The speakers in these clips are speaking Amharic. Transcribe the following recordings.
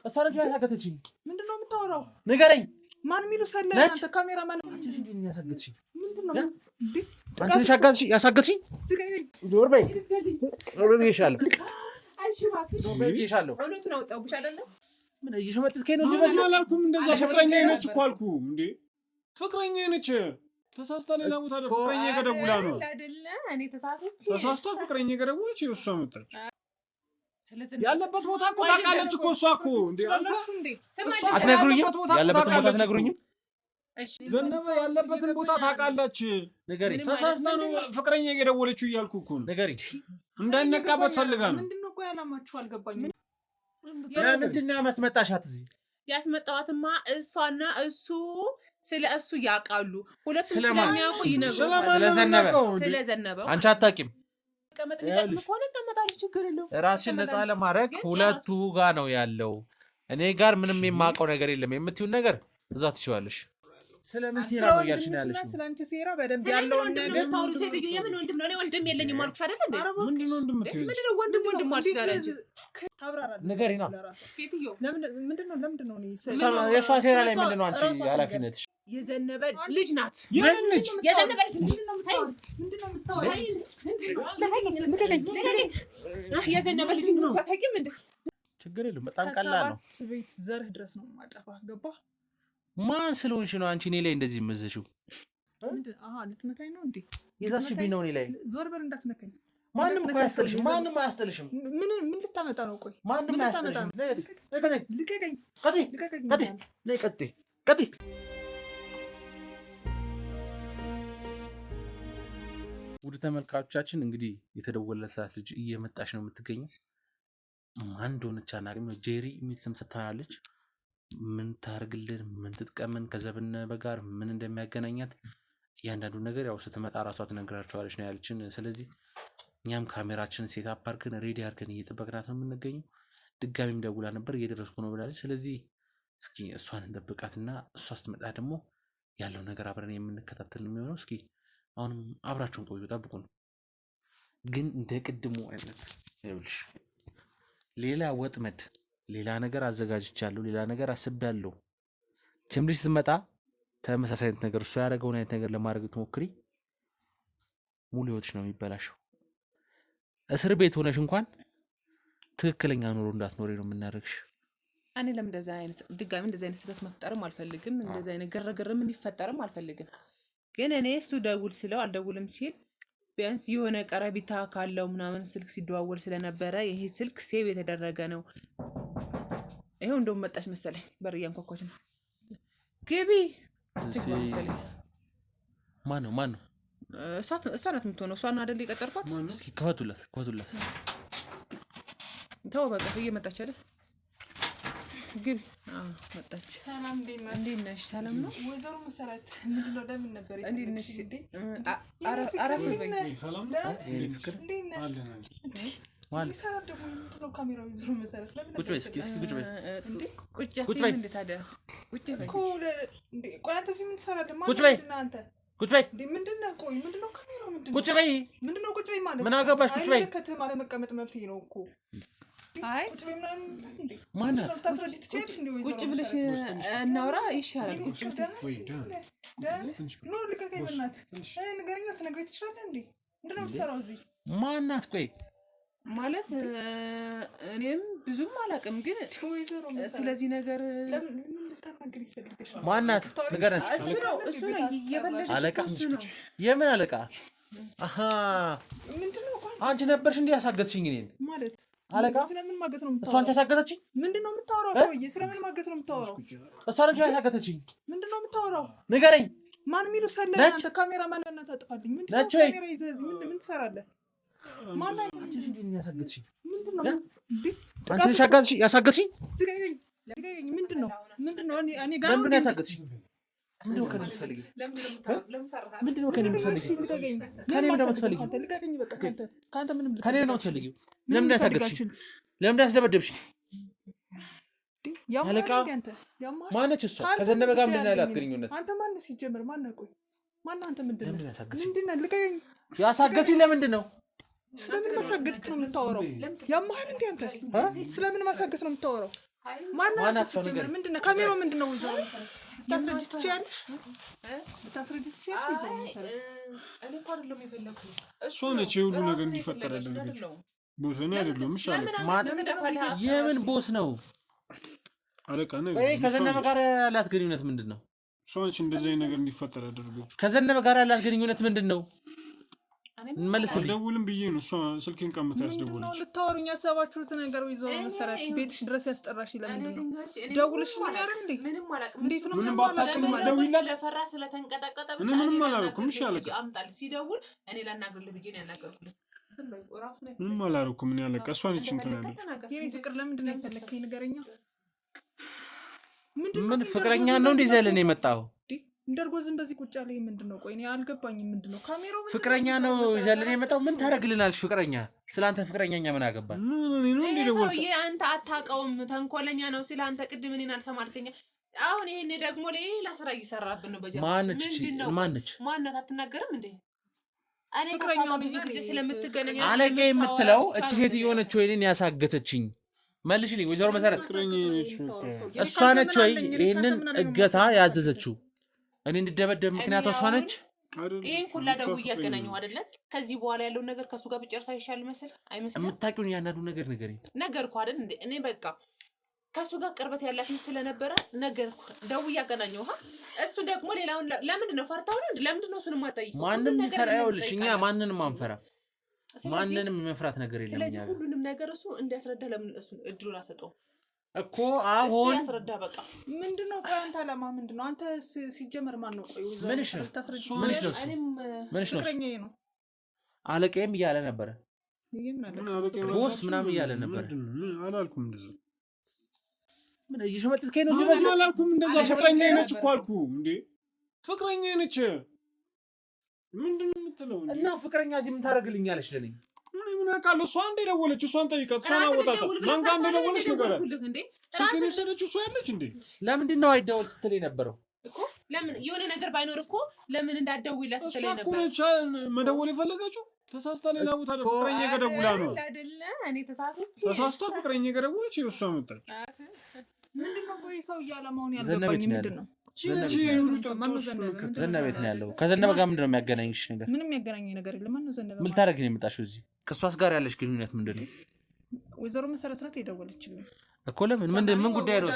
እሷን ያሳገተችኝ ምንድነው የምታወራው? ንገረኝ። ማን የሚሉ ሰለ አንተ ካሜራ ማን አንቺ እንዴ ያሳገተችኝ? ምንድነው አንቺ ያሳገተችኝ? ዞር በይ ይሻላል። ይሻላል። እውነቱን አውጣውብሽ አይደለም? ምን እየሸመጥከኝ ነው? እዚህ በዚህ አላልኩም። እንደዛ ፍቅረኛ ነች እኮ አልኩ እንዴ። ፍቅረኛ ነች። ተሳስታ ሌላ ቦታ ፍቅረኛ ገደውላ ነው አይደለ? እኔ ተሳስታ ፍቅረኛ ገደውለች እሷ መጣች። ያለበት ቦታ እኮ ታውቃለች እኮ እሷ እኮ እንዴ አንተ አትነግሩኝም? ያለበትን ቦታ አትነግሩኝም? እሺ ዘነበ ያለበትን ቦታ ታውቃለች። ንገሪኝ። ተሳስታ ነው ፍቅረኛ ገደውለችው እያልኩ እኮ ነው። ንገሪኝ። እንዳይነቃበት ፈልጋ ነው። ምንድነው ቆይ አላማችሁ አልገባኝም። ምንድነው ያስመጣሻት እዚህ? ያስመጣዋትማ እሷና እሱ ስለ እሱ ያውቃሉ። ሁለቱም ስለሚያውቁ ይነግሩታል። ስለዘነበው አንቺ አታውቂም። ቀመጥ ሊቀጥም ከሆነ ቀመጣለች፣ ችግር የለውም። ራስሽን ነፃ ለማድረግ ሁለቱ ጋር ነው ያለው። እኔ ጋር ምንም የማውቀው ነገር የለም የምትይውን ነገር እዛ ትችዋለሽ። ስለምን ሴራ ነው እያልሽ ነው ያለሽ? ስለአንቺ ሴራ በደንብ ያለውን ነገር ታውሩ። ሴትዮ የምን ወንድም ነው? እኔ ወንድም የለኝም አልኩሽ አይደል እንዴ? ምንድነው እንደምትይው? ምንድነው ወንድም አልኩሽ አይደል? ታብራራለህ። ንገሪና ሴትዮ ምንድነው ነው የእሷ ሴራ ላይ ምንድነው አንቺ ኃላፊነትሽ? የዘነበ ልጅ ናት። የዘነበ ልጅ ምንድነው የምታወራው? የዘነበ ልጅ ነው ታውቂም እንዴ? ችግር የለም። በጣም ቀላል ነው። ቤት ዘርህ ድረስ ነው ማጠፋህ። ገባህ? ማን ስለሆንሽ ነው አንቺ እኔ ላይ እንደዚህ የምትዘሽው? ልትመታኝ ነው እንዴ? የዛችብኝ ነው እኔ ላይ። ዞር በል እንዳትነካኝ። ማንም እኮ አያስጥልሽም። ማንም አያስጥልሽም። ምን ልታመጣ ነው? ቆይ ማንም አያስጥልሽም። ልቀቀኝ። ቀጥ ውድ ተመልካቾቻችን እንግዲህ የተደወለላት ልጅ እየመጣች ነው የምትገኘው። ማን እንደሆነች አናውቅም። ጄሪ የሚል ስም ሰጥታናለች። ምን ታርግልን፣ ምን ትጥቀምን፣ ከዘብነበ ጋር ምን እንደሚያገናኛት እያንዳንዱ ነገር ያው ስትመጣ ራሷ ትነግራቸዋለች ነው ያለችን። ስለዚህ እኛም ካሜራችንን ሴት አፕ አድርገን ሬዲ አድርገን እየጠበቅናት ነው የምንገኘው። ድጋሚም ደውላ ነበር እየደረስኩ ነው ብላለች። ስለዚህ እስኪ እሷን እንጠብቃትና እሷ ስትመጣ ደግሞ ያለው ነገር አብረን የምንከታተል ነው የሚሆነው። እስኪ አሁንም አብራችሁን ቆዩ፣ ጠብቁን። ግን እንደ ቅድሙ አይነት ይኸውልሽ ሌላ ወጥመድ ሌላ ነገር አዘጋጅቻለሁ፣ ሌላ ነገር አስቤያለሁ። ችምልሽ ስትመጣ ተመሳሳይ አይነት ነገር እሷ ያደረገውን አይነት ነገር ለማድረግ ትሞክሪ፣ ሙሉ ህይወትሽ ነው የሚበላሸው። እስር ቤት ሆነሽ እንኳን ትክክለኛ ኑሮ እንዳትኖሪ ነው የምናደርግሽ። እኔ ለምን ድጋሚ እንደዚህ አይነት ስህተት መፍጠርም አልፈልግም፣ እንደዚህ አይነት ግርግርም እንዲፈጠርም አልፈልግም። ግን እኔ እሱ ደውል ስለው አልደውልም ሲል ቢያንስ የሆነ ቀረቢታ ካለው ምናምን ስልክ ሲደዋወል ስለነበረ ይሄ ስልክ ሴቭ የተደረገ ነው። ይሄው እንደውም መጣች መሰለኝ። በር እያንኳኳች ነው። ግቢ ማን ነው? እሷ ናት የምትሆነው። እሷን አይደል የቀጠርኳት? እስኪ ክፈቱላት። ተው በቃ እየመጣች አይደል? ግቢ። መጣች። ሰላም እንዴት ነሽ? ሰላም ነው ወይዘሮ መሰረት? ምንድነው? ለምን ነበር እንዴት ነሽ? አረፍ በይ። ሰላም ፍቅር ማለት ሰላም ደግሞ ምንድነው? ካሜራው ወይዘሮ መሰረት ለምን? ቁጭ በይ እስኪ ቁጭ በይ። ቁጭ በይ። እንዴ ታዲያ ቁጭ በይ እኮ እንዴ። ቆይ አንተ እዚህ ምን ትሰራለህ? ቁጭ በይ አንተ ቁጭ በይ። ምንድነው? ቆይ ምንድነው? ካሜራው ምንድነው? ቁጭ በይ። ምንድነው ቁጭ በይ ማለት? ምን አገባሽ? ቁጭ በይ። ከተማ ለመቀመጥ መብት ነው እኮ። አይ ቁጭ በይ ምናምን እንዴ? ማናት? ታስረጂ ትችያለሽ እንዴ? ወይዘሮ ቁጭ ብለሽ እናውራ ይሻላል። ቁጭ ነው ልቀቀኝ በእናትህ። ንገረኛ ትነግረኝ ትችላለህ እንዴ? ምንድነው የምትሰራው እዚህ? ማናት? ቆይ ማለት እኔም ብዙም አላውቅም፣ ግን ስለዚህ ነገር ለምን ልታናግሪ ይፈልገሽ? ማናት? ንገረን። እሱ ነው እየበለሽ። አለቃ? የምን አለቃ? አሃ ምንድነው? አንቺ ነበርሽ እንዴ ያሳገትሽኝ እኔን? ማለት አለቃ? ስለምን ማገት ነው የምታወራው? እሷ አንቺ ያሳገተችኝ? ምንድነው የምታወራው? ሰውዬ ስለምን ማገት ነው የምታወራው? እሷ አንቺ ያሳገተችኝ? ምንድነው የምታወራው? ንገረኝ። ማን የሚሉ ሰለ አንተ ካሜራ ማን እና ታጥፋልኝ? ምንድነው ካሜራ ይዘህ እዚህ ምን ትሰራለህ? ማን ላይ አንቺ እንዴ ያሳገትሽኝ? ምንድነው? አንቺ ያሳገትሽኝ? ምንድነው? እኔ ጋር ለምን ያሳገትሽኝ? ምንድነው ከኔ የምትፈልጊው? ምንድነው ከኔ የምትፈልጊው? ከኔ ምንድነው የምትፈልጊው? ልቀቀኝ በቃ። ካንተ ምንም ከኔ ነው የምትፈልጊው? ለምን ያሳገትሽኝ? ለምን ያስደበደብሽኝ? አለቃ ማነች እሷ? ከዘነበ ጋር ምንድን ነው ያላት ግንኙነት? አንተ ማነህ ሲጀምር? ማነህ? ቆይ ማነህ አንተ? ምንድነው? ምንድነው? ልቀቀኝ። ያሳገትሽኝ ለምንድን ነው? ስለምን ማሳገት ነው የምታወራው? ያማህል እንዴ አንተ? ስለምን ማሳገት ነው የምታወራው? ማናት ምንድነው ካሜራው ምንድነው ወይዘሮ ታስረጅ ትችያለሽ ታስረጅ ትችያለሽ ወይዘሮ መሰረት እኔ እኮ አይደለም የፈለኩት እሷ ነች ሁሉ ነገር እንዲፈጠር ያደረገችው ቦስ እኔ አይደለም እሺ የምን ቦስ ነው አለቃ ነው ከዘነበ ጋር ያላት ግንኙነት ምንድነው እሷ ነች እንደዚህ ነገር እንዲፈጠር ያደረገችው ከዘነበ ጋር ያላት ግንኙነት ምንድነው መልስልኝ ደውልም ብዬ ነው እሷ ስልኬን ቀምታ ያስደወለች ልታወሩኝ ያሰባችሁት ነገር ወይዘሮ መሰረት ቤትሽ ድረስ ያስጠራሽ ለምንድን ነው ደውልሽ ነገር እንዴ ምንም አላውቅም እንዴት ነው ምንም ባታውቅም ደውይላት ስለፈራ ስለተንቀጠቀጠ ብቻ ምንም አላውቅም እሺ አለቃ አምጣል ሲደውል እኔ ላናግርልህ ብዬ ነው ያናገርኩት ምንም አላውቅም ምን ያለቃ እሷ ነች እንትን ያለች የኔ ፍቅር ለምንድን ነው የፈለከኝ ንገረኛ ምን ፍቅረኛ ነው እንደዚህ ያለ ነው የመጣው እንደርጎ ዝም በዚህ ቁጭ ያለ ምንድነው ቆይ እኔ አልገባኝም ምንድነው ካሜራው ፍቅረኛ ነው ይዘልን የመጣው ምን ታረግልናልሽ ፍቅረኛ ስላንተ ፍቅረኛኛ ምን አገባን ምን ነው አንተ አታውቀውም ተንኮለኛ ነው ሲል አንተ ቅድም እኔን አልሰማልከኝ አሁን ይሄን ደግሞ ሌላ ስራ እየሰራብን ነው በጀርባ ማነች አትናገርም እንዴ እኔ ፍቅረኛው ብዙ ጊዜ ስለምትገናኝ አለቄ የምትለው እቺ ሴት የሆነች ወይ እኔን ያሳገተችኝ መልሽልኝ ወይዘሮ መሰረት እሷ ነች ወይ ይሄንን እገታ ያዘዘችው እኔ እንድደበደብ ምክንያቱ እሷ ነች ይሄን ሁላ ደውዬ ያገናኘው አይደለ ከዚህ በኋላ ያለው ነገር ከሱ ጋር ብጨርሳ ይሻል መሰል አይመስልም የምታውቂውን ያናዱ ነገር ነገርኩ አይደል እንዴ እኔ በቃ ከሱ ጋር ቅርበት ያላት ስለነበረ ነገርኩ ደውዬ ያገናኘው እሱ ደግሞ ሌላውን ለምንድን ነው ፈርታው ነው ለምንድን ነው እሱን ማጣይ ማንንም ይፈራውልሽ እኛ ማንንም አንፈራ ማንንም መፍራት ነገር የለም ስለዚህ ሁሉንም ነገር እሱ እንዲያስረዳ ለምን እሱ እድሉን አሰጠው እኮ አሁን ያስረዳ በቃ ምንድነው ቆይ አንተ አላማ ምንድነው አንተ ሲጀመር ማን ነው ቆይ ምንሽ ነው ፍቅረኛዬ ነው አለቀም እያለ ነበር ቦስ ምናምን እያለ ነበር አላልኩም እንደዚህ ምን እየሸመጥከኝ ነው ሲበዛ አላልኩም እንደዛ ፍቅረኛዬ ነች እኮ አልኩ እንዴ ፍቅረኛዬ ነች ምንድነው የምትለው እና ፍቅረኛ እዚህ ምን ታደርግልኛለሽ ለኔ ምን አውቃለሁ እሷ አንዴ ደወለች እሷን ጠይቃት እሷን አወጣት ማን ጋር እንደደወለች ንገራት ስልኬን የወሰደችው እሷ ያለች እንዴ ለምንድን ነው አይደውል ስትል የነበረው እኮ ለምን የሆነ ነገር ባይኖር እኮ ለምን እንዳትደውል ስትለኝ ነበር እሷ እኮ መደወል የፈለገችው ተሳስታ ሌላ ቦታ ፍቅረኛ ጋር ደውላ ነው አይደለ እኔ ተሳስታ ፍቅረኛ ጋር ደወለች እሷ መጣች ምንድነው ቆይ ሰው ያለማውን ያልገባኝ ምንድነው ዘነበ ቤት ነው ያለው ከዘነበ ጋር ምንድነው የሚያገናኝሽ ነገር ምንም የሚያገናኘኝ ነገር የለም ማን ነው ዘነበ ምን ታረግ ነው የመጣሽው እዚህ ከሷስ ጋር ያለሽ ግንኙነት ምንድነው ወይዘሮ መሰረት ናት የደወለችልኝ እኮ ለምን ምን ጉዳይ ነው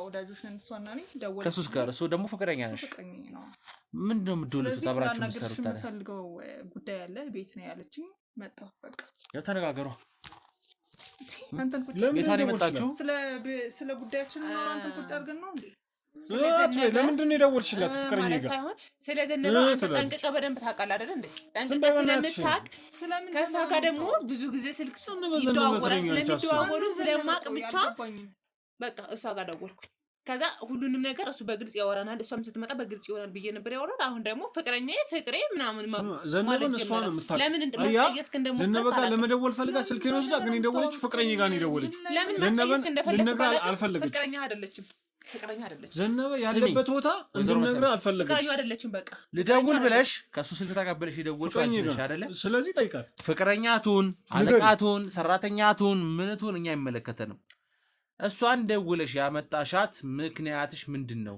ወዳጆች ነን እሷና እኔ ደወለች ከሱስ ጋር እሱ ደግሞ ፍቅረኛ ነሽ ምንድነው የምትደውሉት አብራችሁ የምትሰሩት ታዲያ ፈልገው ጉዳይ አለ ቤት ነው ያለችኝ መጣሁ በቃ ያው ተነጋገሩ አንተን ቁጭ ቤቷን የመጣችው ስለ ጉዳያችን ነው አንተን ቁጭ አድርገን ነው እንዴ ለምንድን ነው የደወልሽላት ፍቅረኛ ጋር ሳይሆን ስለዘነበ ጠንቅቀህ በደንብ ታውቃለህ አይደል እንዴ ጠንቅቀህ ስለምታውቅ ከእሷ ጋር ደግሞ ብዙ ጊዜ ስልክ ስለሚደዋወሉ ስለማቅ ብቻ በቃ እሷ ጋር ደወልኩኝ ከዛ ሁሉንም ነገር እሱ በግልጽ ያወራናል እሷም ስትመጣ በግልጽ ይሆናል ብዬ ነበር ያወራሁት አሁን ደግሞ ፍቅረኛዬ ፍቅሬ ምናምን ዘነበን እሷ ነው የምታውቀው ለምን እንደማስቀየስክ እንደሞ ዘነበ ጋር ለመደወል ፈልጋ ስልኬን ወስዳ ግን የደወለችው ፍቅረኛ ጋር ነው የደወለችው ዘነበን ልነግርህ አልፈለገችም ፍቅረኛ አይደለችም ዘነበ ያለበት ቦታ እንድነግርህ አልፈለገችም ፍቅረኛ አይደለችም በቃ ልደውል ብለሽ ከሱ ስልክ ተቀበለሽ የደወልሽው አንቺ አይደለ ስለዚህ ጠይቃት ፍቅረኛ ትሁን አለቃ ትሁን ሰራተኛ ትሁን ምን ትሁን እኛ አይመለከተንም እሷን ደውለሽ ያመጣሻት ምክንያትሽ ምንድነው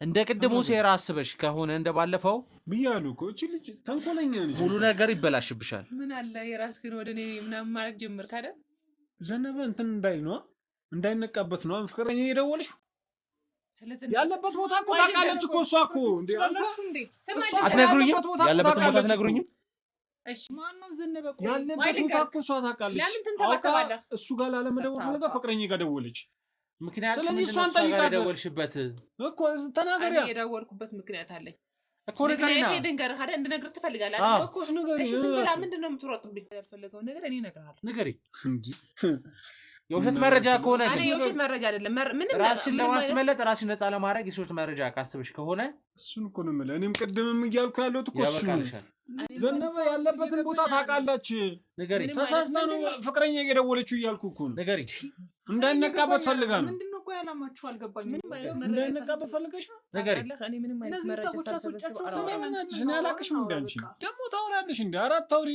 እንደ ቅድሙ ሴራ አስበሽ ከሆነ እንደባለፈው ብያለሁ እኮ እቺ ልጅ ተንኮለኛ ነች ሁሉ ነገር ይበላሽብሻል ምን አለ የራስህን ወደኔ ምናምን ማድረግ ጀመርክ አይደል ዘነበ እንትን እንዳይል ነው እንዳይነቃበት ነው ፍቅረኛ የደወልሽ ያለበት ቦታ እኮ ታውቃለች እኮ እሷ እኮ እንዴ አትነግሩኝም ያለበት ቦታ አትነግሩኝም እሺ ማን ነው ዘነበ ቆይ ያለበት ቦታ እኮ እሷ ታውቃለች ለምን ትንተባተባለህ እሱ ጋር ላለመደወል ፈልጋ ፍቅረኛ ጋር ደወለች ምክንያቱም ስለዚህ እሷን ጠይቃት ደወልሽበት እኮ ተናገሪያ እኔ የደወልኩበት ምክንያት አለኝ እኮ ነገርና ድንገር ካደ እንድነግርህ ትፈልጋለህ አይደል እኮ ንገሪ እሺ ዝም ብላ ምንድነው የምትሮጥብኝ ያልፈለገው ነገር እኔ እነግርሃለሁ ንገሪ የውሸት መረጃ ከሆነ እኔ የውሸት መረጃ አይደለም ምንም ራስሽን ለማስመለጥ ራስሽን ነፃ ለማድረግ የውሸት መረጃ ካስብሽ ከሆነ እሱን እኮ ነው የምልህ እኔም ቅድምም እያልኩ ያለሁት እኮ እሱ ዘነበ ያለበትን ቦታ ታውቃለች ንገሪ ተሳስታ ነው ፍቅረኛ የደወለችው እያልኩ እኮ ነው ንገሪ እንዳይነቃበት ፈልጋ ነው ምንድነው ቆይ ያላማችሁ አልገባኝም እንዳይነቃበት ፈልገሽ ነው ንገሪ እኔ ምንም አይነት መረጃ ሳልሰበስብ እኔ አላቅሽም እንደ አንቺ ደግሞ ታወራለሽ እንደ አራት ታውሪ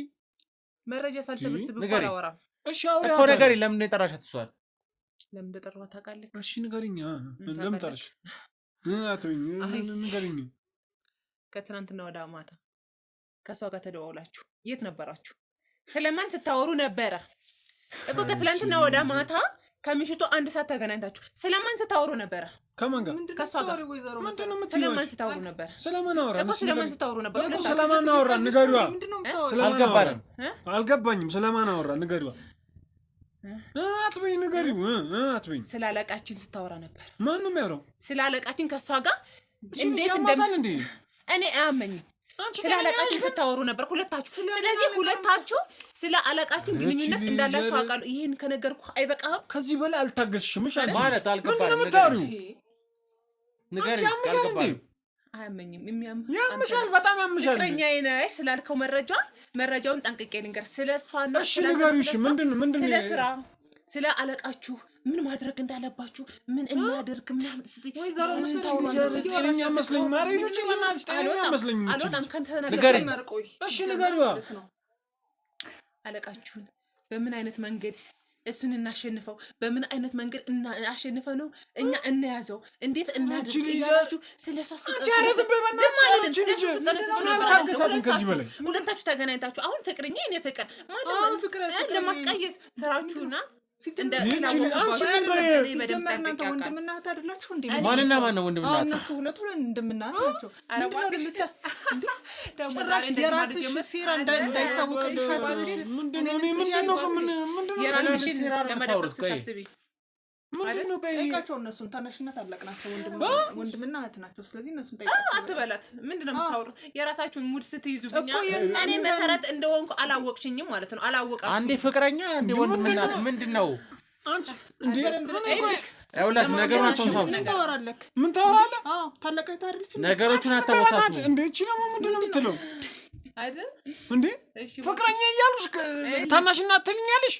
መረጃ ሳልሰበስብ እኮ አላወራም እሺ አውሪ እኮ ንገሪ ለምን የጠራሻት እሷን ለምን እንደጠራኋት ታውቃለህ? እሺ ንገሪኝ። ለምን ጠርሽ? አትበይኝ፣ ንገሪኝ። ከትናንትና ወደ ማታ ከሷ ጋር ተደዋውላችሁ የት ነበራችሁ? ስለማን ስታወሩ ነበረ እኮ? ከትናንትና ወደ ማታ ከምሽቱ 1 ሰዓት ተገናኝታችሁ ስለማን ስታወሩ ነበረ? ከማን ጋር? ከሷ ጋር። ምንድነው ስለማን ስታወሩ ነበረ? ስለማን አወራ እኮ ስለማን ስታወሩ ነበረ? ስለማን አወራ ንገሪዋ። አልገባኝም። ስለማን አወራ ንገሪዋ። አትበይኝ፣ ንገሪው። አትበይኝ። ስለ አለቃችን ስታወራ ነበር። ማን ነው የሚያወራው? ስለ አለቃችን ከሷ ጋር እንዴት እኔ አያመኝም። ስለ አለቃችን ስታወሩ ነበር ሁለታችሁ። ስለዚህ ሁለታችሁ ስለ አለቃችን ግንኙነት እንዳላችሁ አውቃለሁ። ይሄን ከነገርኩ አይበቃም? ከዚህ በላይ አልታገስሽም። እሺ ማለት አልገባንም። ንገሪው። አያመኝም። ያምሻል፣ በጣም ያምሻል። ፍቅረኛዬ ነሽ ስላልከው መረጃውን ጠንቅቄ ልንገር። ስለ እሷና እሺ ንገሪው። እሺ ምንድን ስለ ስራ፣ ስለ አለቃችሁ ምን ማድረግ እንዳለባችሁ ምን እናድርግ ምናምን ስትይ ወይዘሮ ጤነኛ መስለኝ ማረጆች ለናት ጤነኛ መስለኝ አልወጣም ንገሪኝ። እሺ ንገሪዋ። አለቃችሁን በምን አይነት መንገድ እሱን እናሸንፈው፣ በምን አይነት መንገድ እናሸንፈው ነው እኛ እንያዘው፣ እንዴት እናድርግ እያላችሁ ስለሷ ሁለታችሁ ተገናኝታችሁ አሁን ፍቅረኛ እኔ ፍቅር ማለት ለማስቀየስ ስራችሁና ወንድምና እህት አይደላችሁ እንዴ? ማንና ማን ነው ወንድምና እህት? እነሱ ሁለቱ ወንድምና እህት ናቸው። ጭራሽ የራስሽ ሴራ እንዳይታወቅልሽ የራስሽን ለመደበቅ ስታስቢ ምንድነው? ጠይቃቸው። እነሱን ታናሽና ታላቅ ናቸው፣ ወንድምና እህት ናቸው። ስለዚህ እነሱን ጠይቃቸው። አትበላት። ምንድነው የምታወሩ? የራሳችሁን ሙድ ስትይዙብኛ እኔ መሰረት እንደሆንኩ አላወቅሽኝም ማለት ነው። አላወቃችሁም። አንዴ ፍቅረኛ አንዴ ወንድምና እህት ምንድነው? አንቺ እንዴ አይውላት ነገሩን አታውሳው። ምን ታወራለህ? ምን ታወራለህ? ታላቅ እህት አይደለች? ነገሮችን አታውሳው። እንዴ እቺ ደግሞ ምንድነው የምትለው? አይደል እንዴ ፍቅረኛ እያሉሽ ታናሽና አትልኛለሽ?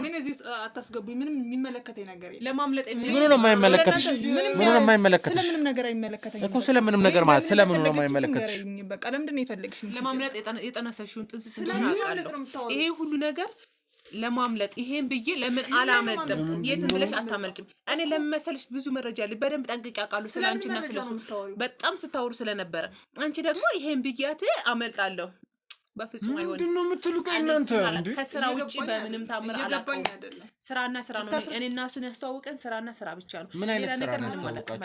እኔ እዚህ አታስገቡኝ። ምንም የሚመለከተኝ ነገር የለም። ለማምለጥ ምኑ ነው የማይመለከትሽ? ምኑ ነው የማይመለከትሽ? ስለምንም ነገር አይመለከተኝም እኮ ስለምንም ነገር ማለት ስለምኑ ነው የማይመለከትሽ? በቃ ለምንድን ነው የፈለግሽኝ? ለማምለጥ የጠነሰሽውን ጥንስስ ስለማውቃለሁ። ይሄ ሁሉ ነገር ለማምለጥ ይሄን ብዬ ለምን አላመልጥም? የትን ብለሽ አታመልጭም። እኔ ለምን መሰለሽ ብዙ መረጃ አለ፣ በደንብ ጠንቅቄ አውቃለሁ ስለአንቺና ስለሱ በጣም ስታወሩ ስለነበረ። አንቺ ደግሞ ይሄን ብያት አመልጣለሁ። በፍጹም አይሆንም። ምንድነው የምትሉት እናንተ? እንዴ ከስራ ውጪ በምንም ታምር አላውቀውም። ስራና ስራ ነው። እኔና እሱን ያስተዋወቀን ስራና ስራ ብቻ ነው። ሌላ ነገር ምንም አላውቅም።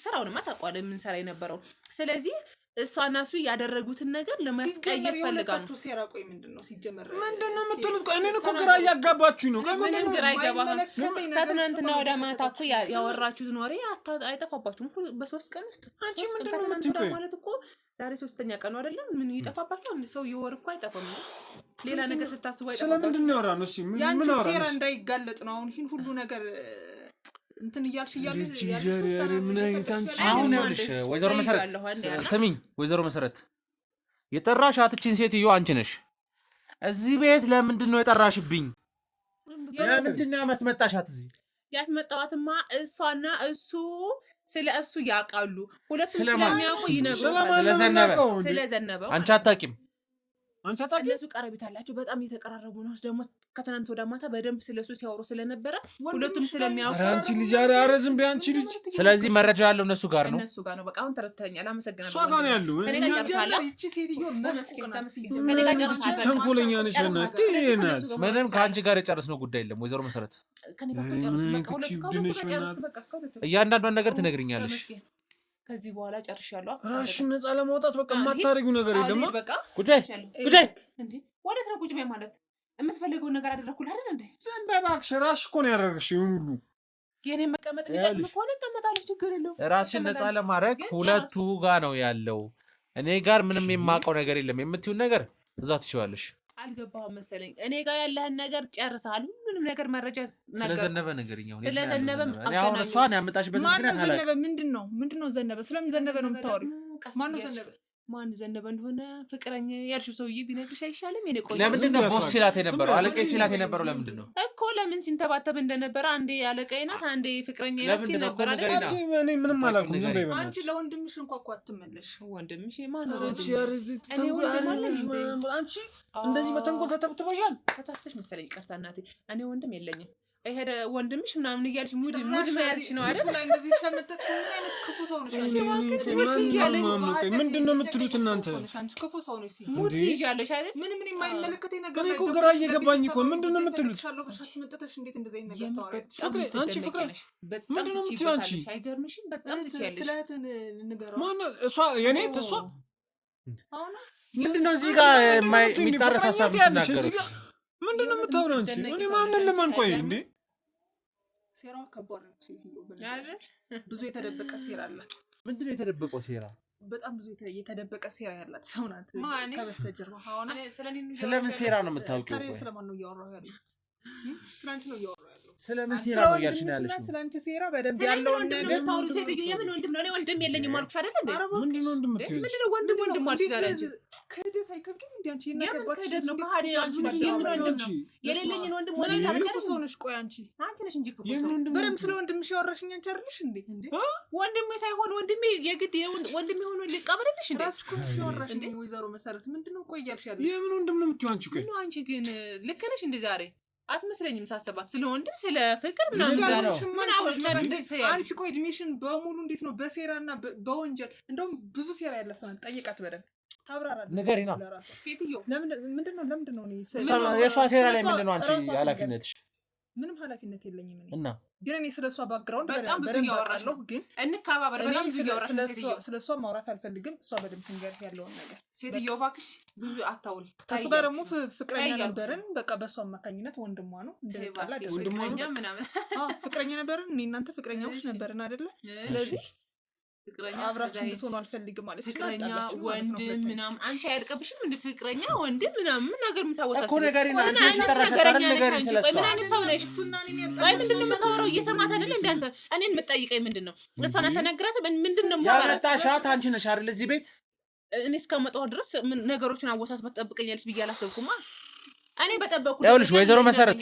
ስራውንማ ታውቀዋለህ ምን ሰራ የነበረው። ስለዚህ እሷና እሱ ያደረጉትን ነገር ለማስቀየስ ፈልጋለሁ። ሴራ ቆይ ምንድነው ሲጀመር? ምንድነው የምትሉት? እኔን እኮ ግራ እያጋባችሁኝ ነው። ምንም ግራ አይገባህም። ከትናንትና ወደ ማታ እኮ ያወራችሁትን ወሬ አይጠፋባችሁም። በ3 ቀን ውስጥ አንቺ ምንድነው የምትሉት? ማለት እኮ ዛሬ 3ኛ ቀኑ አይደለም? ምን ይጠፋባችሁ? አንድ ሰው የወር እኮ አይጠፋም። ሌላ ነገር ስታስቡ አይጠፋባችሁ። ስለምንድን ነው ያወራነው? እሺ ምን ያንቺ ሴራ እንዳይጋለጥ ነው አሁን ይሄን ሁሉ ነገር እንትን እያልሽ ምን አይነት አንቺ አሁን ይኸውልሽ ወይዘሮ መሰረት ስሚኝ፣ ወይዘሮ መሰረት የጠራሻት እቺን ሴትዮ አንቺ ነሽ። እዚህ ቤት ለምንድን ነው የጠራሽብኝ? ለምንድን ነው ያስመጣሻት እዚህ? ያስመጣዋትማ እሷና እሱ ስለ እሱ ያውቃሉ። ሁለቱም ስለሚያውቁ ይነግሩታል። ስለዘነበው አንቺ አታውቂም። እነሱ ቀረቤት አላቸው። በጣም እየተቀራረቡ ነው። ደግሞ ከትናንት ወደ ማታ በደንብ ስለሱ ሲያወሩ ስለነበረ ሁለቱም ስለሚያውቁ አንቺ ልጅ ኧረ ዝም በይ አንቺ ልጅ። ስለዚህ መረጃ ያለው እነሱ ጋር ነው። እነሱ ጋር ነው። በቃ አሁን ተረድተኛል። አመሰግናለሁ። እሷ ጋር ነው ያለው። ከኔ ጋር ጨርሳለሁ። እቺ ሴትዮ ከኔ ጋር ጨርሳለሁ። ተንኮለኛ ነሽ እናት። ምንም ከአንቺ ጋር የጨረስነው ጉዳይ የለም ወይዘሮ መሰረት። ከኔ ጋር ጨርሳለሁ። እያንዳንዷን ነገር ትነግሪኛለሽ። ከዚህ በኋላ ጨርሻለሁ። ራስሽን ነፃ ለማውጣት በቃ የማታደርጊው ነገር የለም። በቃ ጉዳይ እንዴ ወዴት ነው ቁጭ በይ ማለት? የምትፈልገውን ነገር አደረኩልህ አይደል እንዴ? ዝም በይ እባክሽ። ራስሽ እኮ ነው ያደረግሽ ይሁን ሁሉ። የኔ መቀመጥ የሚጠቅም ከሆነ እቀመጣለሁ፣ ችግር የለውም። ራስሽን ነፃ ለማድረግ ሁለቱ ጋር ነው ያለው። እኔ ጋር ምንም የማውቀው ነገር የለም። የምትይውን ነገር እዛ ትችዋለሽ። አልገባህም መሰለኝ። እኔ ጋር ያለህን ነገር ጨርሰሃል። ሁሉንም ነገር መረጃ ስለዘነበ ነገርኛው ስለዘነበም አሁን እሷን ያመጣሽበት ምክንያት አለ። ዘነበ ምንድነው ዘነበ? ስለምን ዘነበ ነው የምታወሪው? ማነው ዘነበ? ማን ዘነበ እንደሆነ ፍቅረኛ ያልሽው ሰውዬ ቢነግርሽ አይሻልም? የኔ ቆይ ለምንድን ነው ቦስ ሲላት የነበረው? አለቃዬ ሲላት የነበረው ለምንድን ነው እኮ? ለምን ሲንተባተብ እንደነበረ አንዴ አለቃዬ ናት አንዴ ፍቅረኛ ናት ሲል ነበር አይደል? እኔ ምንም አላልኩም። ዝም በይ አንቺ ለወንድምሽ እንኳን እኮ አትመለሽ። ወንድምሽ ማን ነው? አንቺ እንደዚህ በተንኮል ተተብትበሻል። ተሳስተሽ መሰለኝ። ይቅርታ እናቴ፣ እኔ ወንድም የለኝም። ይሄ ወንድምሽ ምናምን እያልሽ ሙድ መያዝሽ ነው አይደል? እንደዚህ ሸመተት ምን አይነት ክፉ ሰው ነሽ? ምንድነው የምትሉት እናንተ? አንቺ ክፉ ሰው ነሽ። ሙድ ትይዣለሽ አይደል? ምን የማይመለከተኝ ነገር እኔ እኮ ግራ እየገባኝ እኮ ምንድነው የምትሉት? ሸመተትሽ እንዴት እንደዚህ አይነት ነገር ታወሪያለሽ? አንቺ ፍቅር ምንድነው የምትይው አንቺ? አይገርምሽም? በጣም ትችያለሽ። ስለትን ንገረው። ማን እሷ የኔ እሷ አሁን ምንድነው እዚህ ጋር የሚጣረስ ሀሳብ የምትናገሩት? ምንድነው የምታወራው አንቺ? እኔ ማንን ለማን ቆይ እንዴ? ሴራው ከባድ ነው ሴትዮ አይደል? ብዙ የተደበቀ ሴራ አላት። ምንድነው የተደበቀው ሴራ? በጣም ብዙ የተደበቀ ሴራ ያላት ሰው ናት ከበስተጀርባ። አሁን ስለምን ሴራ ነው የምታውቂው? ስለማን ነው እያወራሁ ያለው? ስላንቺ ነው እያወራሁ ያለው። ስለምን ሴራ ነው እያልሽ ነው ያለሽው? ስላንቺ ሴራ በደንብ ያለውን ነገር ታውሩ። ሴትዮ የምን ወንድም ነው? እኔ ወንድም የለኝም አልኩሽ አይደል እንዴ? ምንድነው እንደምትይው? ምንድነው ወንድም አልኩሽ ዛሬ አንቺ? ከሄደት አይከብድም እንዴ አንቺ? የምን ከሄደት ነው? ከሃዲ አንቺ ነሽ። የምን ወንድም ነው? የሌለኝን ወንድም ወንድም ታውቂያለሽ? ሰው ነሽ። ቆይ አንቺ ነሽ እንጂ ክፉ ሰው። በረም ስለ ወንድምሽ ያወራሽኝ አንቺ አይደልሽ እንዴ? ወንድሜ ሳይሆን ወንድሜ የግድ ወንድሜ ሆኖ ሊቀበልልሽ እንዴ? ራስሽ እኮ ያወራሽኝ ወይዘሮ መሰረት ምንድነው? ቆይ እያልሽ ያለሽ የምን ወንድም ነው የምትይው አንቺ? ቆይ ነው አንቺ ግን ልክ ነሽ እንዴ? ዛሬ አትመስለኝም ሳሰባት ስለ ወንድም ስለ ፍቅር ምናምን ምን አውሽ አንቺ ቆይ እድሜሽን በሙሉ እንዴት ነው በሴራና በወንጀል እንደውም ብዙ ሴራ ያለ ሰው ጠይቃት በደንብ ታብራራለች። ንገሪና ሴትዮ ለምንድን ነው የሷ ሴራ ላይ ምንድን ነው አንቺ ኃላፊነትሽ? ምንም ኃላፊነት የለኝም እኔ እና ግን እኔ ስለሷ ባክግራውንድ በጣም ብዙ ያወራለሁ ግን እንካባበር በጣም ብዙ ያወራለሁ። ስለሷ ማውራት አልፈልግም። እሷ በደንብ ትንገርሽ ያለውን ነገር ሴትዮ እባክሽ ብዙ አታውሪ። ከሱ ጋር ደግሞ ፍቅረኛ ነበርን። በቃ በሷ አማካኝነት ወንድሟ ነው እንደጣላ ፍቅረኛ ምናምን ፍቅረኛ ነበርን። እኔ እናንተ ፍቅረኛዎች ነበርን አይደለ? ስለዚህ ፍቅረኛ አብራችሁ እንድትሆኑ አልፈልግም ማለት ፍቅረኛ ወንድም ምናምን አንቺ አያልቀብሽም እንደ ፍቅረኛ ወንድም ምናምን ምን ነገር የምታወጣው እኮ ነገርና አንቺ ተራራሽ ነገር ስለሷ ምን አይነት ሰው ነሽ? ወይ ምንድነው የምታወራው? እየሰማት አይደል እንደ አንተ እኔን የምትጠይቀኝ ምንድነው? እሷን አትነግራት ምንድነው የማወራው? ያመጣሻት አንቺ ነሽ አይደል? እዚህ ቤት እኔ እስከመጣሁ ድረስ ምን ነገሮችን አወሳስበት ትጠብቀኛለሽ ብዬ አላሰብኩማ። እኔ በጠበኩት ያውልሽ ወይዘሮ መሰረት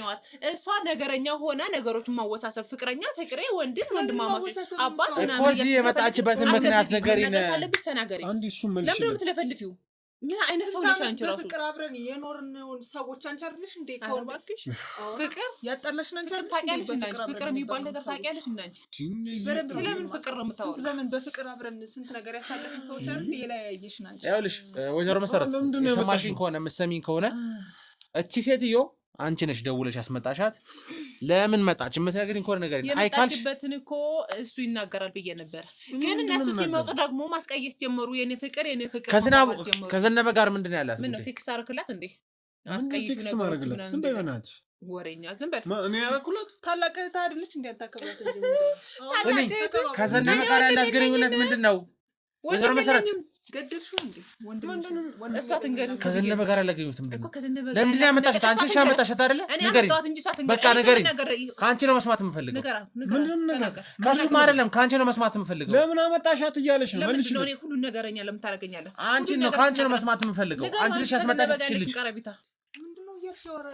እሷ ነገረኛ ሆና ነገሮችን ማወሳሰብ ፍቅረኛ ፍቅሬ ወንድማማች አባት እኮ እዚህ የመጣችበትን ምክንያት ነገሪን አንድ እሱ መልሽ ለምን የምትለፈልፊው? ምን አይነት ሰው ነሽ አንቺ? ራሱ ፍቅር አብረን የኖርነውን ሰዎች አንቺ አይደለሽ እንዴ? ከወንድምሽ ፍቅር ያጣላሽ አንቺ አይደለሽ? ታውቂያለሽ እንዴ? ፍቅር የሚባል ነገር ታውቂያለሽ እንዴ? ስለምን ፍቅር ነው የምታወራው? ስለምን በፍቅር አብረን ስንት ነገር ያሳለፍን ሰዎች አይደል? የለያየሽ ናንቺ። ያውልሽ ወይዘሮ መሰረት የሰማሽኝ ከሆነ የምትሰሚኝ ከሆነ እቺ ሴትዮ አንቺ ነሽ ደውለሽ ያስመጣሻት። ለምን መጣች የምትነግሪኝ ከሆነ ነገር አይካልሽ የመጣችበትን እኮ እሱ ይናገራል ብዬ ነበር። ግን እነሱ ሲመጡ ደግሞ ማስቀየስ ጀመሩ። የኔ ፍቅር ከዘነበ ጋር ምንድነው ያላት? ምን ነው ቴክስት አርክላት እንዴ? አስቀይሽ ነገሮች ምናምን ዝም በይ በእናትሽ ወሬኛ ዝም በል። እኔ ያልኩላት ታላቅ እህት አይደለች እንዴ? አታከብራት እንጂ ስለኝ ከዘነበ ጋር ያላት ግንኙነት ምንድነው? ወይዘሮ መሰረት ገደልሽው እንዴ? እሷ ትንገሪው ከዘነበ ጋር ያላገኙት ምንድነው? ለምንድን ነው ያመጣሻት? አንቺ ነሽ ያመጣሻት አይደለ? ንገሪኝ በቃ ንገሪኝ። ከአንቺ ነው መስማት የምፈልገው። ምንድን ነው ከእሱም አይደለም ከአንቺ ነው መስማት የምፈልገው። ለምን አመጣሻት እያለሽ ነው? መልሽ ነው። እኔ ሁሉን ነገረኛ ለምን ታደርገኛለህ? አንቺን ነው ከአንቺ ነው መስማት የምፈልገው። አንቺ ልጅ ያስመጣሽ ልጅ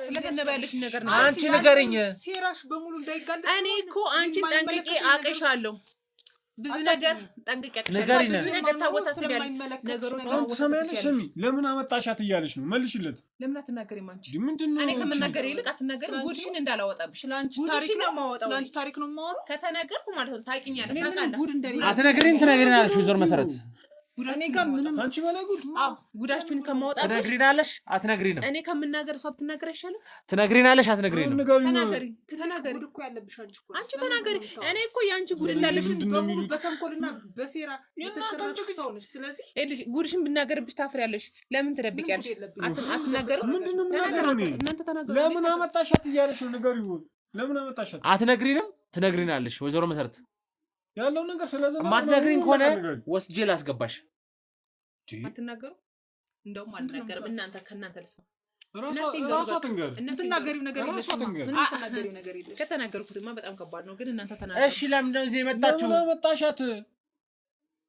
ስለዘነበ ያለሽ ነገር ነው። አንቺ ንገሪኝ። ሴራሽ በሙሉ እንዳይጋለጥ እኔ እኮ አንቺን ጠንቅቄ አውቅሻለሁ። ብዙ ነገር ጠንቅቄ አውቅሻለሁ። ብዙ ነገር ታወሳስቢያለሽ ነገሮች ሰማያለሽ። ስሚ ለምን አመጣሻት እያለሽ ነው? መልሽለት። ለምን አትናገሪም አንቺ? ምንድነው እኔ ከመናገር ይልቅ አትናገሪም። ጉድሽን እንዳላወጣብሽ ስለአንቺ ታሪክ ነው የማወጣው። ስለአንቺ ታሪክ ነው የማወራው። ከተናገርኩ ማለት ነው ታውቂኛለሽ። ታውቃለህ። አትነግሪኝ ትነግሪናለሽ። ወይዘሮ መሰረት እኔ ጋር ምንም አንቺ በላይ ጉድ። አዎ ጉዳችሁን ከማውጣት ትነግሪናለሽ አትነግሪንም? እኔ ከምናገር እሷ ብትናገር አይሻልም? ትነግሪናለሽ አትነግሪንም? ተናገሪ ጉድ እኮ ያለብሽ አንቺ ተናገሪ። እኔ እኮ ያንቺ ጉድ እንዳለሽ በሙሉ በተንኮልና በሴራ የተሸረፈ ሰው ነሽ። ስለዚህ እልሽ ጉድሽን ብናገርብሽ ታፍሪያለሽ። ለምን ትደብቂያለሽ? አትናገሩ። ምንድነው የምናገረው? እናንተ ተናገሩ። ለምን አመጣሻት እያለሽ ነው? ንገሪው። ለምን አመጣሻት? አትነግሪንም? ትነግሪናለሽ። ወይዘሮ መሰረት ያለው ነገር ስለዘባ ማትነግሪኝ ከሆነ ወስጄ ላስገባሽ። አትናገሩ። እንደውም አልናገርም። እናንተ ከእናንተ ልስማ። ራሷ ትንገር። የምትናገሪው ነገር የለሽም። ምንም ትናገሪው ነገር የለሽም። ከተናገርኩትማ በጣም ከባድ ነው። ግን እናንተ ተናገሩ። እሺ ለምን ነው እዚህ የመጣችው? ለምን አመጣሻት?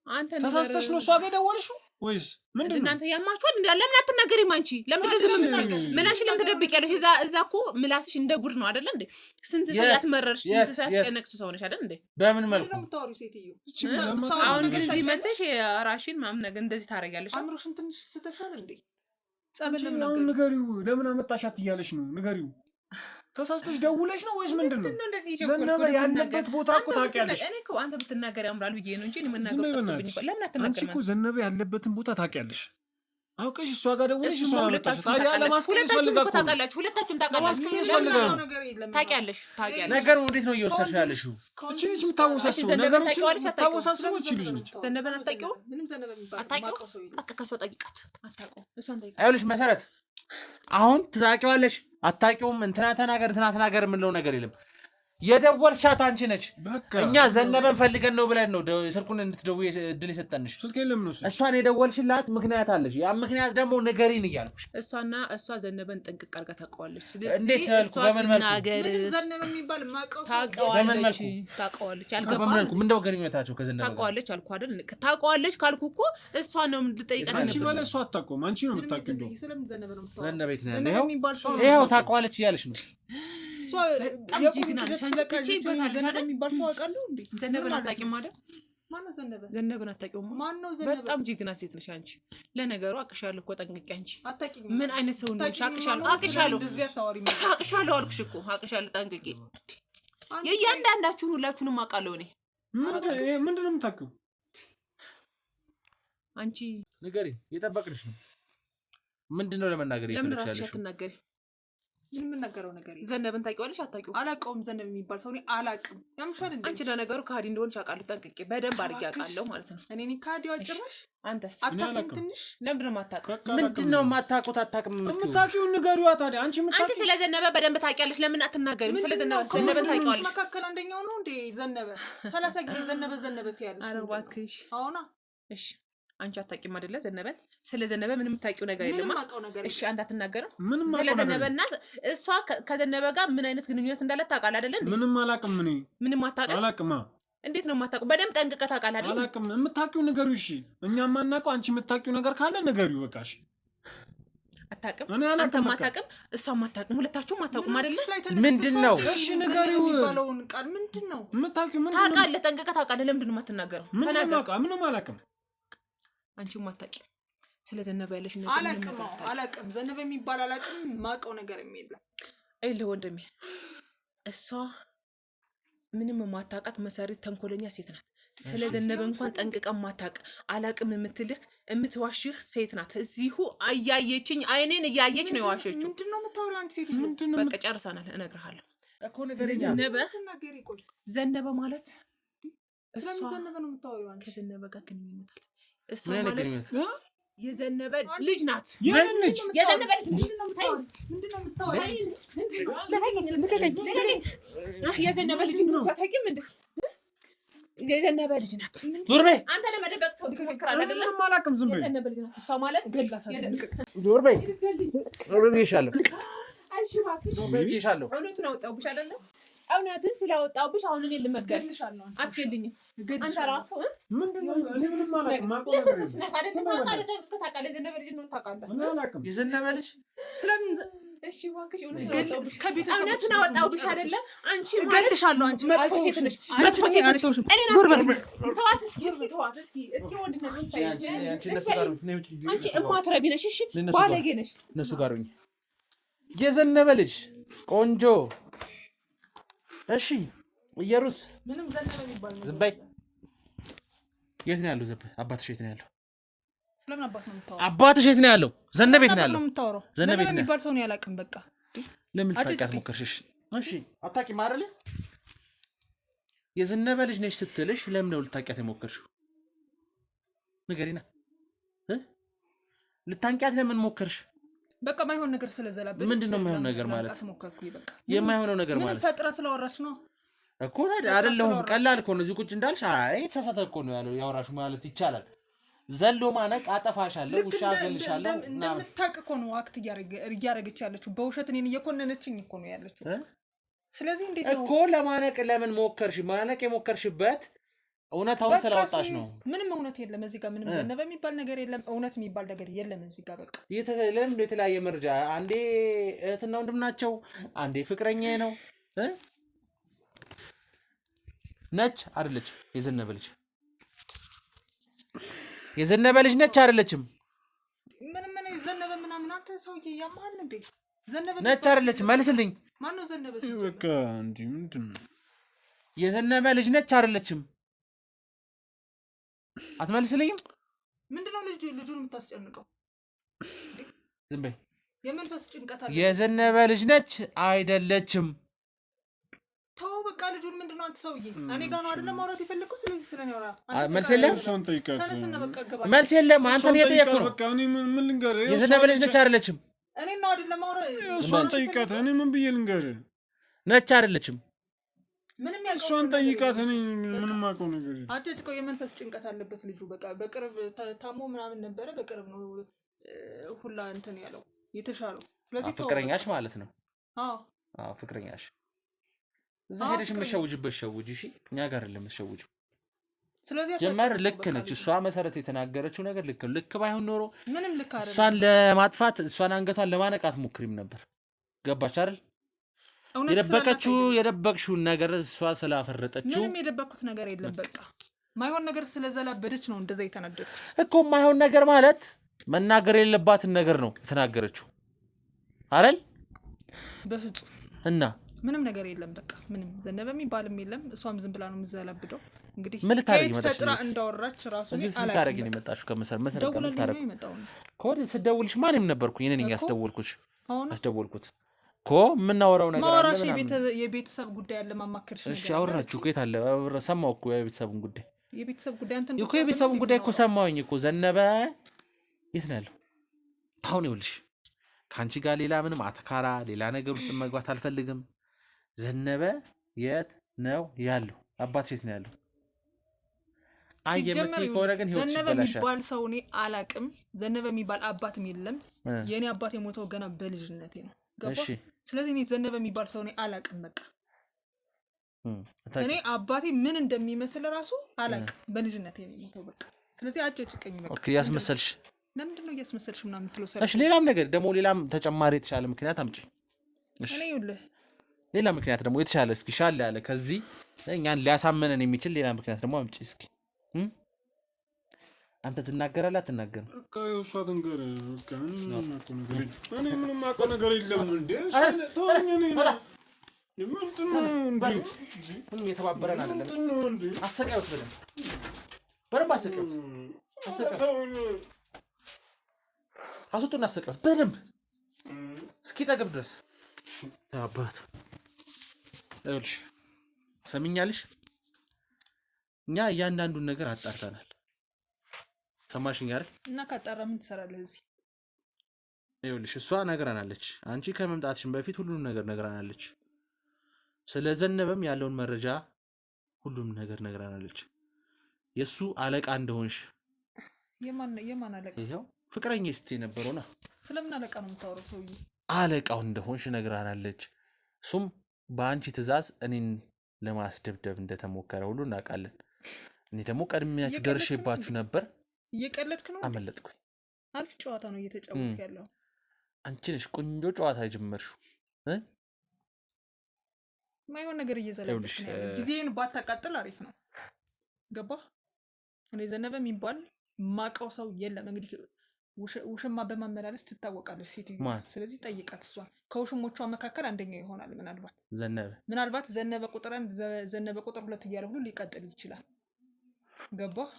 አንተ ተሳስተሽ ነው እሷ ጋር የደወልሽው ወይስ ምንድነው? እናንተ ያማችኋል እንዴ? ለምን አትናገሪም አንቺ? ለምን ዝም የምትይው? ምላስሽ ለምን ትደብቂያለሽ? እዛ እኮ ምላስሽ እንደ ጉድ ነው አይደል እንዴ? ስንት ሰው ያስመረርሽ፣ ስንት ሰው ያስጨነቅሽ ሰው ነሽ አይደል እንዴ? በምን መልኩ ነው የምታወሪው ሴትዮ? አሁን ግን እዚህ መጥተሽ ራሽን ማም ነገር እንደዚህ ታደርጊያለሽ። አምሮሽን ትንሽ ስተሻል እንዴ? ጸበል ለምን ንገሪው። ለምን አመጣሻት እያለሽ ነው? ንገሪው። ተሳስተሽ ደውለሽ ነው ወይስ ምንድን ነው? ዘነበ ያለበት ቦታ እኮ ታውቂያለሽ። እኔ እኮ አንተ ብትናገር ያምራል ብዬ ነው እንጂ እኔ መናገር ተብኝ እኮ ለምን አትናገርም? አንቺ እኮ ዘነበ ያለበትን ቦታ ታውቂያለሽ። አውቀሽ እሷ ጋር ደውለሽ እሷ አመጣሽ። ታዲያ ለማስቀየስ ፈልጋ እኮ ሁለታችሁም ታውቃላችሁ። ታውቂያለሽ። ነገሩ እንዴት ነው እየወሰድሽ ያለሽው? እቺ ልጅ የምታወሳስበው ነገሩ ታወሳስበው እቺ ልጅ ነች። ዘነበን አታውቂውም? ምንም ዘነበ የሚባል በቃ ከሷ ጠይቃት። አታውቀውም። እሷን ጠይቃት። አይኸውልሽ መሰረት አሁን ትታውቂዋለሽ አታውቂውም እንትና ተናገር የምንለው ነገር የለም። የደወልሻት አንቺ ነች። እኛ ዘነበን ፈልገን ነው ብለን ነው ስልኩን እንድትደውይ እድል የሰጠንሽ። እሷን የደወልሽላት ምክንያት አለሽ። ያ ምክንያት ደግሞ ንገሪን እያልኩሽ። እሷ ዘነበን ጥንቅቅ አድርጋ ታውቀዋለች። እንዴት እሷ ትናገር። ዘነበ የሚባል ማቀው ታውቀዋለች። በምን መልኩ ምንድን ነው ግንኙነታቸው ከዘነበ ጋር? ታውቀዋለች አልኩ አይደል? ታውቀዋለች ካልኩ እኮ እሷ ነው የምትጠይቀት። አንቺ ማለት እሷ አታውቀውም፣ አንቺ ነው የምታውቂው። እንደው ዘነበ ቤት ነው ይኸው ታውቀዋለች እያለች ነው። ዘነበን አታውቂውም አይደል? ዘነበን አታውቂውም? በጣም ጀግና ሴት ነሽ አንቺ። ለነገሩ አቅሻለሁ እኮ ጠንቅቄ። አንቺ ምን አይነት ሰው ነሽ? አቅሻለሁ አልኩሽ እኮ አቅሻለሁ ጠንቅቄ። የእያንዳንዳችሁን ሁላችሁንም አውቃለሁ እኔ። ምንድን ነው የምታውቂው? አንቺ ንገሪኝ፣ እየጠበቅንሽ ነው። ምንድን ነው ለመናገር ለምን ራስሽ አትናገሪ? ምን የምናገረው ነገር የለም። ዘነበን ታውቂዋለሽ አታውቂውም? አላውቀውም። ዘነበ የሚባል ሰው እኔ አላውቅም። ያምሻል እንዴ? አንቺ ለነገሩ ከሃዲ እንደሆንሽ አውቃለሁ ጠንቅቄ፣ በደንብ አድርጌ አውቃለሁ ማለት ነው። እኔ ከሃዲዋ ጭራሽ። አንተስ አታውቅም? ትንሽ ለምንድን ነው የማታውቀው? ምንድን ነው የማታውቁት? አታውቅም የምታውቂውን ንገሪዋ ታዲያ። አንቺ ስለ ዘነበ በደንብ ታውቂያለሽ፣ ለምን አትናገሪም? ስለ ዘነበን ታውቂዋለሽ። መካከል አንደኛው ነው እንዴ ዘነበ? 30 ጊዜ ዘነበ ትያለሽ። ኧረ እባክሽ አሁና። እሺ አንቺ አታውቂም አይደለ ዘነበን? ስለ ዘነበ ምንም የምታውቂው ነገር የለም። እሺ አንተ አትናገርም? ስለ ዘነበና እሷ ከዘነበ ጋር ምን አይነት ግንኙነት እንዳለ ታውቃለህ አይደለ? ምንም አላውቅም። እኔ ምንም አታውቅም? እንዴት ነው የማታውቀው? በደንብ ጠንቅቀህ ታውቃለህ አይደል? አላውቅም። የምታውቂው ንገሪው። እሺ እኛ የማናውቀው አንቺ የምታውቂው ነገር ካለ ንገሪው። በቃ እሺ። አታውቅም? አንተም አታውቅም፣ እሷም አታውቅም፣ ሁለታችሁም አታውቅም አይደለ? ምንድን ነው? እሺ ንገሪው። የሚባለውን ቃል ምንድን ነው የምታውቂው? ምንድን ነው? ታውቃለህ፣ ጠንቅቀህ ታውቃለህ። ለምንድን ነው የማትናገረው? ምንም አላውቅም። አንቺም አታውቂም። ስለ ዘነበ ያለሽ ነገር አላውቅም። ዘነበ የሚባል አላውቅም። ማውቀው ነገር የለም። አይደል ወንድሜ? እሷ ምንም የማታውቃት መሰሪ ተንኮለኛ ሴት ናት። ስለ ዘነበ እንኳን ጠንቅቃ የማታውቅ አላውቅም የምትልህ የምትዋሽህ ሴት ናት። እዚሁ እያየችኝ አይኔን እያየች ነው የዋሸችው። ምንድን ነው የምታወሪው አንቺ ሴት? በቃ ጨርሰናል። እነግርሃለሁ። ዘነበ ማለት ዘነበ ነው የምታወሪው አንቺ። ከዘነበ ጋር ግንኙነት አለ። እሷ ማለት የዘነበ ልጅ ናት። የዘነበ ልጅ የዘነበ ልጅ ናት። ዞር በይ አንተ ለመደበቅ ትሞክራለህ አይደለ? አላውቅም። ዝም በይ። የዘነበ ልጅ ናት እሷ ማለት። ዞር በይ ብዬሻለሁ። እውነቱን አወጣሁብሽ አይደለ? እውነትን ስላወጣሁብሽ አሁን እኔ ልመገልሻለሁ። አትገልኝም አንተ ራሱ ልፍስስ ነህ አይደል? ታውቃለህ የዘነበ ልጅ ነው ታውቃለህ? የዘነበ ልጅ ስለምን እሺ እባክሽ እውነቱን አወጣሁብሽ አይደለ? አንቺ እገልሻለሁ። አንቺ መጥፎ ሴት ነሽ፣ መጥፎ ሴት ነሽ። ዞር በል ተዋት እስኪ ወንድነት አንቺ እማትረቢ ነሽ። እሺ ባለጌ ነሽ። እነሱ ጋር ሁኚ። የዘነበ ልጅ ቆንጆ። እሺ ኢየሩስ ምንም ዘነበ የሚባል ዝም በይ። የት ነው ያለው? አባትሽ የት ነው ያለው? ስለምን አባት ነው የምታወራው? አባትሽ የት ነው ያለው? ዘነበ የት ነው ያለው? ዘነበ የሚባል ሰው ነው ያላቅም። በቃ ለምን ታውቂያት ሞከርሽ? እሺ አታውቂም አይደል? የዘነበ ልጅ ነሽ ስትልሽ ለምን ነው ልታውቂያት የሞከርሽው? ንገሪና ልታንቂያት ለምን ሞከርሽ? በቃ ማይሆን ነገር ስለዘላበች። ምንድነው የማይሆን ነገር ማለት? የማይሆነው ነገር ማለት ምን ፈጥራ ስለወራሽ ነው እኮ ታዲያ አይደለም። ቀላል እኮ ነው። እዚህ ቁጭ እንዳልሽ አይ ተሳሳተ እኮ ነው ያለው ያወራሽ ማለት ይቻላል። ዘሎ ማነቅ አጠፋሻለሁ፣ ውሻ ገልሻለሁ እና እንደምታውቅ እኮ ነው አክት እያረገች ያለችው። በውሸት እኔን እየኮነነችኝ እኮ ነው ያለችው። ስለዚህ እንዴት ነው እኮ ለማነቅ ለምን ሞከርሽ? ማነቅ የሞከርሽበት እውነታውን ስለወጣሽ ነው። ምንም እውነት የለም እዚህ ጋር። ምንም ዘነበ የሚባል ነገር የለም። እውነት የሚባል ነገር የለም እዚህ ጋር። በቃ የተለያየ መረጃ አንዴ እህትና ወንድም ናቸው፣ አንዴ ፍቅረኛ ነው ነች አይደለችም? የዘነበ ልጅ ነች አይደለችም? ምን ዘነበ ምናምን አንተ ሰውዬ ያማል እንዴ? ዘነበ ነች አይደለችም? መልስልኝ። ማን ነው ዘነበ? በቃ እንዴ ምንድን ነው የዘነበ ልጅ ነች አይደለችም? አትመልስልኝም? ምንድነው ልጁን የምታስጨንቀው? ዝም በይ። የመንፈስ ጭንቀት አለ። የዘነበ ልጅ ነች አይደለችም? ተው በቃ ልጁን ምንድነው አንተ ሰውዬ? እኔ ጋር ነው አይደለም ማውራት የፈለኩት። ስለዚህ ስለኔ አውራ። መልስ የለም። እሷን ጠይቃት። ተነስና በቃ ገባ። መልስ የለም። አንተን እየጠየቅኩ ነው። በቃ እኔ ምን ልንገርህ? የዘነበ ልጅ ነች አይደለችም? እኔ ነው አይደለም ማውራት። እሷን ጠይቃት። እኔ ምን ብዬ ልንገርህ? ነች አይደለችም? ምንም ያውቀው እሷን ጠይቃት። እኔ ምንም አውቀው ነገር የለም። አጨጭቀው የመንፈስ ጭንቀት አለበት ልጁ። በቃ በቅርብ ታሞ ምናምን ነበረ። በቅርብ ነው ሁላ እንትን ያለው የተሻለው። ስለዚህ ፍቅረኛሽ ማለት ነው? አዎ ፍቅረኛሽ እዛ ሄደሽ የምትሸውጅበት ሸውጅ። እሺ እኛ ጋር አይደለም የምትሸውጅው። ስለዚህ ጀመር ልክ ነች እሷ። መሰረት የተናገረችው ነገር ልክ ነው። ልክ ባይሆን ኖሮ ምንም ልክ አይደለም። እሷን ለማጥፋት እሷን አንገቷን ለማነቃት ሞክሪም ነበር። ገባች አይደል? የደበቅሽውን ነገር እሷ ስላፈረጠችው። ምንም የደበቅኩት ነገር የለም። በቃ ማይሆን ነገር ስለዘላበደች ነው እንደዛ የተናደድኩት እኮ። ማይሆን ነገር ማለት መናገር የሌለባትን ነገር ነው የተናገረችው አይደል? በፍጹም እና ምንም ነገር የለም። በቃ ምንም ዘነበ የሚባልም የለም። እሷም ዝም ብላ ነው የምዘላብደው። እንግዲህ ምን ልታረጊ መጣሽ? ፈጥራ እንዳወራች ራሱ እዚህ ምን ታረጊ ነው የመጣሽው? ከመሰረት ደውለልኝ ነው የመጣው። ኮድ ስደውልሽ ማንም ነበርኩኝ እኔ ነኝ ያስደወልኩሽ። አስደወልኩት እኮ የምናወራው ነገር አለ ማውራሽ የቤተሰብ ጉዳይ አለ ማማከርሽ ነገር። እሺ አወራችሁ እኮ የት አለ? ሰማሁ እኮ የቤተሰቡን ጉዳይ አንተን እኮ የቤተሰቡን ጉዳይ እኮ ሰማሁኝ እኮ። ዘነበ የት ነው ያለው? አሁን ይኸውልሽ ከአንቺ ጋር ሌላ ምንም አተካራ ሌላ ነገር ውስጥ መግባት አልፈልግም። ዘነበ የት ነው ያለው? አባትሽ የት ነው ያለው? ሲጀመር ዘነበ የሚባል ሰው እኔ አላቅም። ዘነበ የሚባል አባትም የለም። የእኔ አባት የሞተው ገና በልጅነቴ ነው። ገባ? ስለዚህ እኔ ዘነበ የሚባል ሰው እኔ አላቅም። በቃ እኔ አባቴ ምን እንደሚመስል ራሱ አላቅም። በልጅነቴ ነው የሞተው። በቃ ስለዚህ አጨጭቀኝ። በቃ ያስመሰልሽ ለምንድን ነው እያስመሰልሽ ምናምን የምትለው? እሺ ሌላም ነገር ደግሞ ሌላም ተጨማሪ የተሻለ ምክንያት አምጪ። እሺ እኔ ይኸውልህ ሌላ ምክንያት ደግሞ የተሻለ እስኪ ሻል ያለ ከዚህ እኛን ሊያሳመነን የሚችል ሌላ ምክንያት ደግሞ አምጪ እስኪ። አንተ ትናገራለህ አትናገርም? በቃ እሷ ትንገር። በቃ እኔ ምንም አውቀው ነገር የለም። እንዴ ምንም የተባበረን አይደለም። አሰቃዩት በደንብ አሰቃዩት። አስወጡና አሰቃዩት በደንብ እስኪጠግብ ድረስ። አባት ይኸውልሽ ሰሚኛልሽ፣ እኛ እያንዳንዱን ነገር አጣርተናል። ሰማሽኝ አይደል? እና ካጣራ ምን ትሰራለህ እዚህ? ይኸውልሽ እሷ ነግራናለች። አንቺ ከመምጣትሽን በፊት ሁሉንም ነገር ነግራናለች። ስለ ዘነበም ያለውን መረጃ ሁሉንም ነገር ነግራናለች። የሱ አለቃ እንደሆንሽ። የማን አለቃ? ይሄው ፍቅረኛ ስትይ ነበረውና። ስለምን አለቃ ነው የምታወራው ሰውዬ? አለቃው እንደሆንሽ ነግራናለች። እሱም በአንቺ ትዕዛዝ እኔን ለማስደብደብ እንደተሞከረ ሁሉ እናውቃለን። እኔ ደግሞ ቀድሜያችሁ ደርሼባችሁ ነበር። እየቀለድክ ነው? አመለጥኩኝ። አሪፍ ጨዋታ ነው እየተጫወትክ ያለው። አንቺ ነሽ ቆንጆ ጨዋታ የጀመርሽው። ማይሆን ነገር እየዘለልክ ነው። ጊዜን ባታቃጥል አሪፍ ነው። ገባህ? እኔ ዘነበ የሚባል ማቀው ሰው የለም። እንግዲህ ውሽማ በማመላለስ ትታወቃለች ሴትዮ። ስለዚህ ጠይቃት። እሷ ከውሽሞቿ መካከል አንደኛው ይሆናል። ምናልባት ዘነበ ቁጥር 1 ዘነበ ቁጥር 2 እያለ ሁሉ ሊቀጥል ይችላል። ገባህ?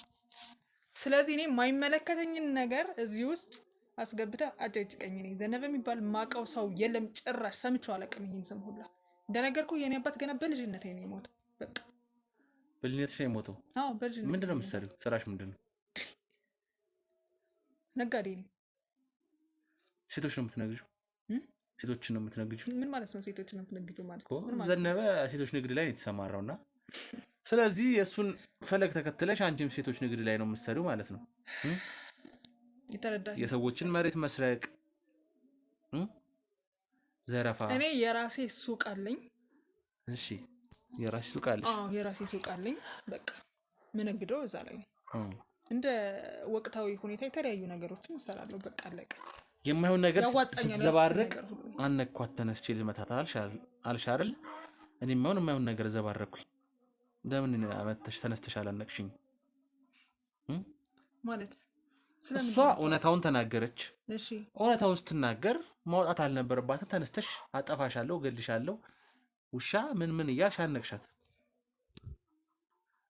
ስለዚህ እኔ የማይመለከተኝን ነገር እዚህ ውስጥ አስገብተህ አጨጭቀኝ። እኔ ዘነበ የሚባል ማቀው ሰው የለም ጭራሽ። ሰምቼው አላውቅም ይሄን ስም ሁላ። እንደነገርኩህ የኔ አባት ገና በልጅነቴ ነው የሞተው። በቃ በልጅነትሽ ነው የሞተው? አዎ በልጅነቴ። ምንድን ነው የምትሰሪው? ስራሽ ምንድን ነው? ነጋዴ ነኝ። ሴቶች ነው የምትነግጂው? ሴቶችን ነው የምትነግጂው? ምን ማለት ነው ሴቶችን ነው የምትነግጂው ማለት? ዘነበ ሴቶች ንግድ ላይ ነው የተሰማራውና ስለዚህ የእሱን ፈለግ ተከትለሽ አንቺም ሴቶች ንግድ ላይ ነው የምትሰሪው ማለት ነው። የሰዎችን መሬት መስረቅ፣ ዘረፋ። እኔ የራሴ ሱቅ አለኝ። እሺ የራሴ ሱቅ አለሽ? አዎ የራሴ ሱቅ አለኝ። በቃ ምነግደው እዛ ላይ እንደ ወቅታዊ ሁኔታ የተለያዩ ነገሮችን እሰራለሁ። በቃ አለቀ። የማይሆን ነገር ስትዘባረቅ አነኳት ተነስቼ ልመታት አልሽ አይደል? እኔም የማይሆን ነገር ዘባረኩኝ። ለምን አመተሽ ተነስተሽ አላነቅሽኝ? ማለት እሷ እውነታውን ተናገረች። እሺ እውነታውን ስትናገር ማውጣት አልነበረባትም። ተነስተሽ አጠፋሻለሁ፣ እገልሻለሁ፣ ውሻ ምን እያልሽ አነቅሻት።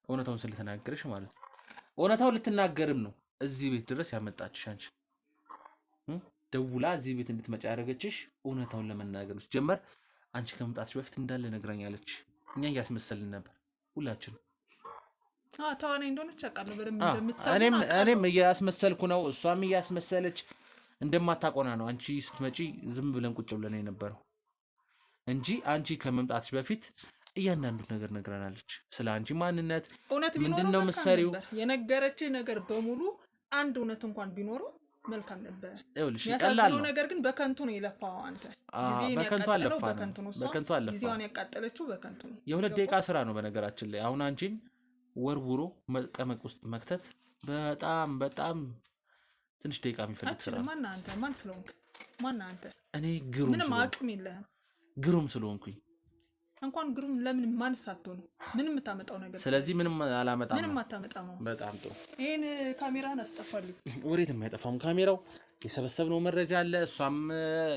እውነታውን ስለተናገረሽ ማለት ነው። እውነታውን ልትናገርም ነው እዚህ ቤት ድረስ ያመጣችሽ አንቺ። ደውላ እዚህ ቤት እንድትመጪ ያደረገችሽ እውነታውን ለመናገር ነው። ጀመር አንቺ ከመምጣትሽ በፊት እንዳለ ነግራኛለች። እኛ እያስመሰልን ነበር ሁላችንም። ተዋናይ እንደሆነች አውቃለሁ በደንብ እንደምታውቅ። እኔም እያስመሰልኩ ነው፣ እሷም እያስመሰለች እንደማታቆና ነው። አንቺ ስትመጪ ዝም ብለን ቁጭ ብለን የነበረው እንጂ አንቺ ከመምጣትሽ በፊት እያንዳንዱ ነገር ነግራናለች። ስለ አንቺ ማንነት ምንድነው የምትሰሪው የነገረችህ ነገር በሙሉ አንድ እውነት እንኳን ቢኖረው መልካም ነበር። ይኸውልሽ ቀላል ነው። ነገር ግን በከንቱ ነው የለፋው አንተ። በከንቱ አለፋ ጊዜዋን ያቃጠለችው በከንቱ ነው። የሁለት ደቂቃ ስራ ነው በነገራችን ላይ። አሁን አንቺን ወርውሮ መቀመቅ ውስጥ መክተት በጣም ትንሽ ደቂቃ የሚፈልግ ስራ ነው። ማን አንተ? ማን ስለሆንክ? ማን አንተ? እኔ ግሩም ምንም አቅም የለህም። ግሩም ስለሆንኩኝ እንኳን ግሩም ለምን ማን ሳትሆን ምንም የምታመጣው ነገር። ስለዚህ ምንም አላመጣም። ምንም አታመጣም። በጣም ጥሩ። ይሄን ካሜራን አስጠፋልኝ። ወዴትም አይጠፋም ካሜራው። የሰበሰብነው መረጃ አለ። እሷም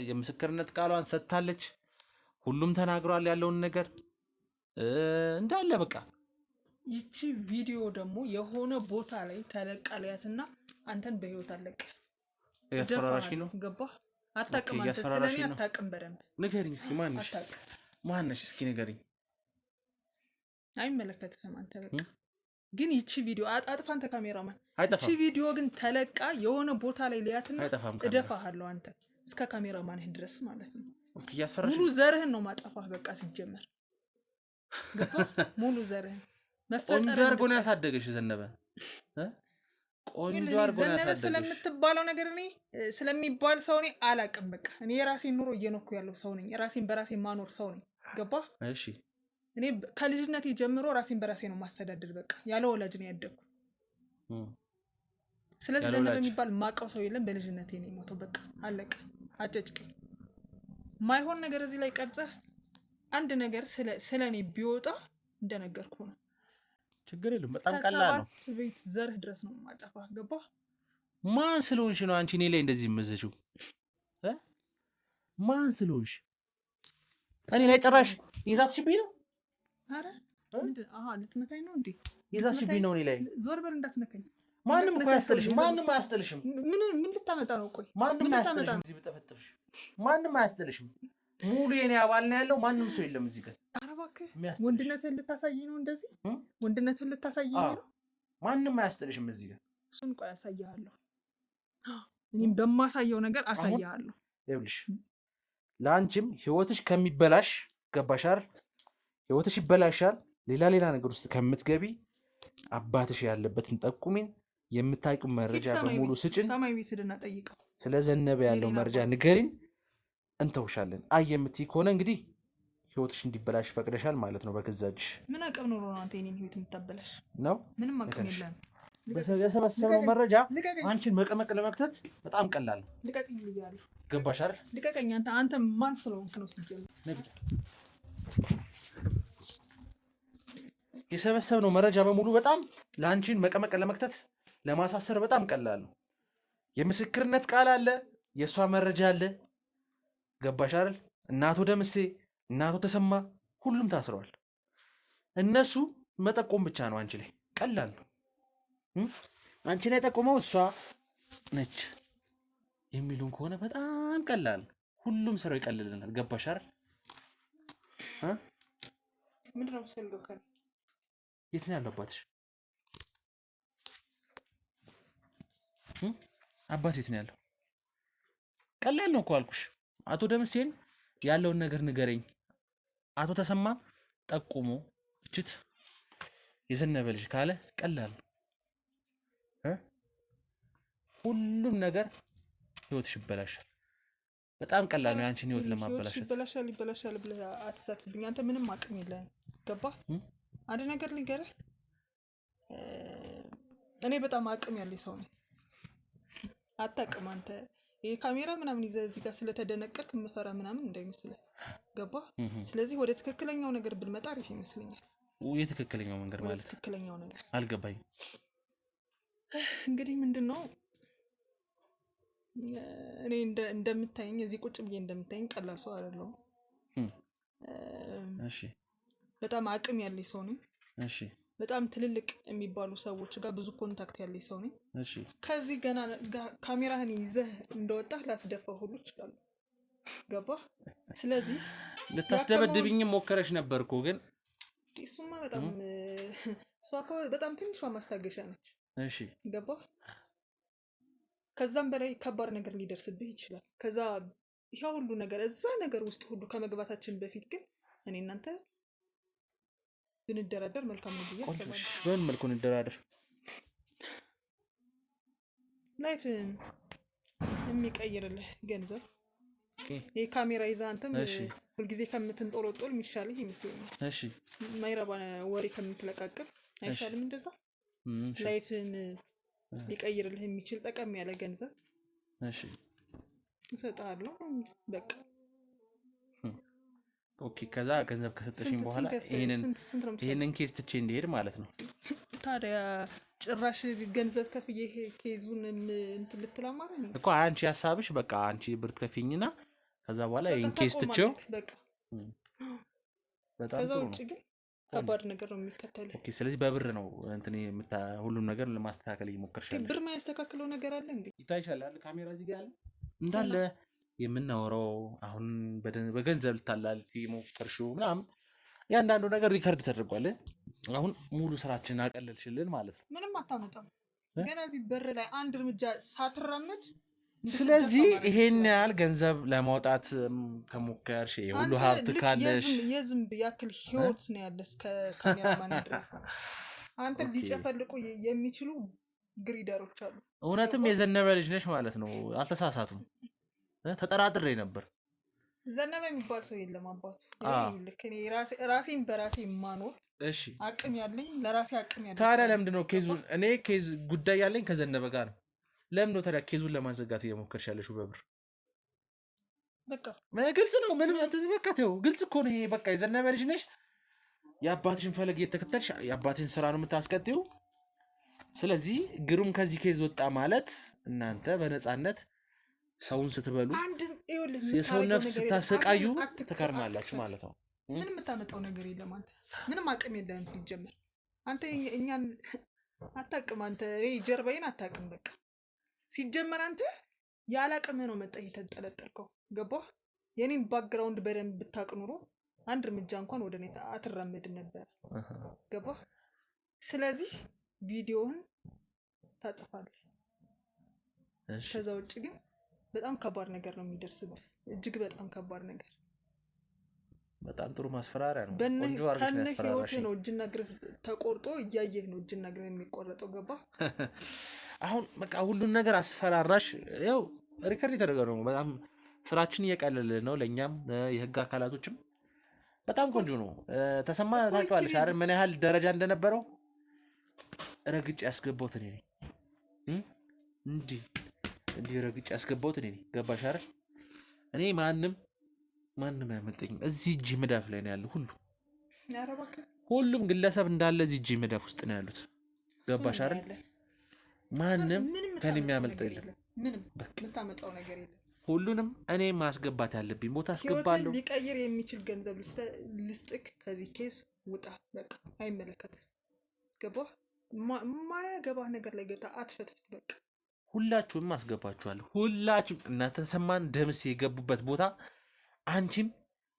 የምስክርነት ቃሏን ሰጥታለች። ሁሉም ተናግሯል ያለውን ነገር እንዳለ በቃ። ይቺ ቪዲዮ ደግሞ የሆነ ቦታ ላይ ተለቃለያትና አንተን በህይወት አለቀ። ያስፈራራሽ ነው። ገባህ? አታውቅም አንተ ስለኔ አታውቅም። በደንብ ንገሪኝ እስኪ ማነሽ እስኪ ንገሪኝ። አይመለከትህም አንተ በቃ። ግን ይቺ ቪዲዮ አጥፋ አንተ ካሜራማን። ይቺ ቪዲዮ ግን ተለቃ የሆነ ቦታ ላይ ሊያትና እደፋሃለሁ አንተ እስከ ካሜራማንህ ድረስ ማለት ነው። ሙሉ ዘርህን ነው ማጠፋህ በቃ። ሲጀመር ገባህ? ሙሉ ዘርህን ቆንጆ አድርጎ ነው ያሳደገሽ ዘነበ። ቆንጆ አድርጎ ነው ያሳደገሽ ስለምትባለው ነገር እኔ ስለሚባል ሰው እኔ አላውቅም። በቃ እኔ የራሴን ኑሮ እየኖርኩ ያለው ሰው ነኝ። ራሴን በራሴ ማኖር ሰው ነኝ። ገባህ? እሺ እኔ ከልጅነቴ ጀምሮ ራሴን በራሴ ነው ማስተዳደር። በቃ ያለ ወላጅ ነው ያደግኩ። ስለዚህ ዘነበ የሚባል ማውቀው ሰው የለም። በልጅነቴ ነው የሞተው። በቃ አለቀ። አጨጭቀኝ። ማይሆን ነገር እዚህ ላይ ቀርጸህ አንድ ነገር ስለኔ ቢወጣ እንደነገርኩ ነው። ችግር የለም። በጣም ቀላል ነው። ሰባት ቤት ዘርህ ድረስ ነው ማጠፋህ። ገባህ? ማን ስለሆንሽ ነው አንቺ እኔ ላይ እንደዚህ የምትዘጪው? ማን ስለሆንሽ እኔ ላይ ጭራሽ ይዛትሽብኝ ነው? አረ ምንድን ልትመታኝ ነው እንዴ? ይዛትሽብኝ ነው እኔ ላይ። ዞር በል እንዳትነካኝ። ማንም እኮ አያስጥልሽም። ማንም አያስጥልሽም። ምን ልታመጣ ነው? ቆይ ማንም አያስጥልሽም። እዚህ ብጠፈጥፍሽ ማንም አያስጥልሽም። ሙሉ የኔ አባል ነው ያለው። ማንም ሰው የለም እዚህ ጋር። ኧረ እባክህ ወንድነትህን ልታሳይ ነው እንደዚህ? ወንድነትህን ልታሳይ ነው? ማንም አያስጥልሽም እዚህ ጋር። እሱን ቆይ አሳይሃለሁ። እኔም በማሳየው ነገር አሳይሃለሁ። ይኸውልሽ ለአንቺም ህይወትሽ ከሚበላሽ ገባሽ አይደል? ህይወትሽ ይበላሻል። ሌላ ነገር ውስጥ ከምትገቢ አባትሽ ያለበትን ጠቁሚን። የምታውቂው መረጃ በሙሉ ስጭን። ሰማይ ቤት ሄደና ጠይቀው። ስለ ዘነበ ያለው መረጃ ንገሪን፣ እንተውሻለን። የምትይ ከሆነ እንግዲህ ህይወትሽ እንዲበላሽ ፈቅደሻል ማለት ነው በገዛ እጅሽ። ምን አቅም ኖሮ ነው አንተ የኔን ህይወት የምታበላሽ? ነው ምንም አቅም የለም። የሰበሰበው መረጃ አንቺን መቀመቅ ለመክተት በጣም ቀላል ነው። ልቀቀኝ ብያለሁ። ገባሽ አይደል? ልቀቀኝ። አንተ ማን ስለሆንክ ነው ሲጀምር? የሰበሰብነው መረጃ በሙሉ በጣም ለአንቺን መቀመቅ ለመክተት ለማሳሰር በጣም ቀላል ነው። የምስክርነት ቃል አለ፣ የእሷ መረጃ አለ። ገባሽ አይደል? እናቶ ደምሴ፣ እናቶ ተሰማ ሁሉም ታስረዋል። እነሱ መጠቆም ብቻ ነው አንቺ ላይ። ቀላል ነው። አንቺ ላይ ጠቆመው እሷ ነች የሚሉን ከሆነ በጣም ቀላል ነው። ሁሉም ስራው ይቀልልናል። ገባሽ አይደል? ምንድን ነው የምትፈልገው ከእኔ? የት ነው ያለው አባትሽ? አባት የት ነው ያለው? ቀላል ነው እኮ አልኩሽ። አቶ ደምሴን ያለውን ነገር ንገረኝ። አቶ ተሰማ ጠቁሞ እችት የዘነበ ልጅ ካለ ቀላል ነው። ሁሉም ነገር ህይወትሽ ይበላሻል። በጣም ቀላል ነው የአንቺን ህይወት ለማበላሸት። ይበላሻል ብለህ አትሳትብኝ። አንተ ምንም አቅም የለህም። ገባህ? አንድ ነገር ልንገርህ፣ እኔ በጣም አቅም ያለኝ ሰው ነኝ። አታውቅም አንተ። ይሄ ካሜራ ምናምን ይዘህ እዚህ ጋር ስለተደነቀርክ የምፈራ ምናምን እንዳይመስልህ። ገባህ? ስለዚህ ወደ ትክክለኛው ነገር ብንመጣ አሪፍ ይመስለኛል። የትክክለኛው መንገድ ማለት? ትክክለኛው ነገር አልገባኝም። እንግዲህ ምንድነው እኔ እንደምታየኝ እዚህ ቁጭ ብዬ እንደምታየኝ ቀላል ሰው አይደለሁም። እሺ በጣም አቅም ያለኝ ሰው ነኝ። እሺ በጣም ትልልቅ የሚባሉ ሰዎች ጋር ብዙ ኮንታክት ያለኝ ሰው ነኝ። እሺ ከዚህ ገና ካሜራህን ይዘህ እንደወጣህ ላስደፋው ሁሉ እችላለሁ። ገባህ? ስለዚህ ልታስደበድብኝ ሞከረሽ ነበርኩ ግን እሱማ በጣም እሷ እኮ በጣም ትንሿ ማስታገሻ ነች። እሺ ገባህ? ከዛም በላይ ከባድ ነገር ሊደርስብህ ይችላል። ከዛ ይሄ ሁሉ ነገር እዛ ነገር ውስጥ ሁሉ ከመግባታችን በፊት ግን እኔ እናንተ ብንደራደር መልካም ነው ብዬ አስባለሁ። በምን መልኩ እንደራደር? ላይፍን የሚቀይርልህ ገንዘብ ይሄ ካሜራ ይዘህ አንተም ሁልጊዜ ከምትንጦለጦል የሚሻልህ ይመስለኛል። እሺ ማይረባ ወሬ ከምትለቃቅም አይሻልም? እንደዛ ላይፍን ሊቀይርልህ የሚችል ጠቀም ያለ ገንዘብ እሺ እሰጥሃለሁ። በቃ ኦኬ። ከዛ ገንዘብ ከሰጠሽኝ በኋላ ይሄንን ኬዝ ትቼ እንዲሄድ ማለት ነው። ታዲያ ጭራሽ ገንዘብ ከፍዬ ኬዙን እንትን ልትል አማረኝ እኮ። አንቺ ሀሳብሽ በቃ አንቺ ብር ትከፍይኝና ከዛ በኋላ ይሄን ኬዝ ትቼው በቃ በጣም ከዛ ጥሩ ውጭ ነው። ግን ከባድ ነገር ነው የሚከተልህ። ኦኬ። ስለዚህ በብር ነው እንትን ሁሉም ነገር ለማስተካከል እየሞከርሻለሽ። ብር ማያስተካክለው ነገር አለ እንዴ? ይታይሻል አይደል? ካሜራ እዚህ ጋር አለ እንዳለ የምናወራው አሁን በገንዘብ ልታላልፊ ሞከርሽው ምናምን ያንዳንዱ ነገር ሪከርድ ተደርጓል። አሁን ሙሉ ስራችንን አቀለልሽልን ማለት ነው። ምንም አታመጣም። ገና እዚህ በር ላይ አንድ እርምጃ ሳትራመድ ስለዚህ ይሄን ያህል ገንዘብ ለማውጣት ከሞከርሽ ሁሉ ሀብት ካለሽ የዝንብ ያክል ህይወት ነው ያለስ ከካሜራማን ድረስ አንተ ሊጨፈልቁ የሚችሉ ግሪደሮች አሉ። እውነትም የዘነበ ልጅ ነሽ ማለት ነው። አልተሳሳቱም። ተጠራጥሬ ነበር። ዘነበ የሚባል ሰው የለም አባቱ። ልክ እኔ ራሴን በራሴ ማኖር አቅም ያለኝ ለራሴ አቅም ያለኝ። ታዲያ ለምንድን ነው ኬዙን እኔ ኬዝ ጉዳይ ያለኝ ከዘነበ ጋር ነው። ለምን ነው ታዲያ ኬዙን ለማዘጋት እየሞከርሽ ያለሽው በብር? በቃ ግልጽ ነው። ምንም አትዝም። በቃ ተው፣ ግልጽ እኮ ነው ይሄ። በቃ የዘነበ ልጅ ነሽ። የአባትሽን ፈለግ እየተከተልሽ የአባትሽን ስራ ነው የምታስቀጥይው። ስለዚህ ግሩም ከዚህ ኬዝ ወጣ ማለት እናንተ በነፃነት ሰውን ስትበሉ የሰው ነፍስ ስታሰቃዩ ትከርማላችሁ ማለት ነው። ምንም የምታመጣው ነገር የለም። አንተ ምንም አቅም የለህም ሲጀመር። አንተ እኛን አታቅም። አንተ ጀርባዬን አታቅም። በቃ ሲጀመር አንተ ያለ አቅምህ ነው መጣ የተንጠለጠልከው። ገባህ? የኔን ባክግራውንድ በደንብ ብታቅ ኑሮ አንድ እርምጃ እንኳን ወደ እኔ አትራመድም ነበር። ገባህ? ስለዚህ ቪዲዮውን ታጠፋለህ። ከዛ ውጭ ግን በጣም ከባድ ነገር ነው የሚደርስብህ። እጅግ በጣም ከባድ ነገር። በጣም ጥሩ ማስፈራሪያ ነው። ከነ ህይወትህ ነው እጅና እግርህ ተቆርጦ እያየህ ነው እጅና እግርህ የሚቆረጠው። ገባህ? አሁን በቃ ሁሉን ነገር አስፈራራሽ። ያው ሪከርድ የተደረገ ነው። በጣም ስራችን እየቀለለ ነው ለእኛም የህግ አካላቶችም። በጣም ቆንጆ ነው። ተሰማ ታውቂዋለሽ አይደል? ምን ያህል ደረጃ እንደነበረው ረግጬ ያስገባሁት እኔ ነኝ። እንዲህ ረግጬ ያስገባሁት እኔ ነኝ። ገባሽ አይደል? እኔ ማንም አያመልጠኝም። እዚህ እጅ መዳፍ ላይ ነው ያለው ሁሉም ግለሰብ እንዳለ እዚህ እጅ መዳፍ ውስጥ ነው ያሉት። ገባሽ አይደል? ማንም ከኔ የሚያመልጥ የለም። ምንም የምታመጣው ነገር የለም። ሁሉንም እኔ ማስገባት ያለብኝ ቦታ አስገባለሁ። ሊቀይር የሚችል ገንዘብ ልስጥክ። ከዚህ ኬስ ውጣ። በቃ አይመለከትም። ገባህ? ማያገባህ ነገር ላይ ገብታ አትፈትፍት። በቃ ሁላችሁም አስገባችኋለሁ። ሁላችሁም እናንተ ተሰማን ደምሴ የገቡበት ቦታ አንቺም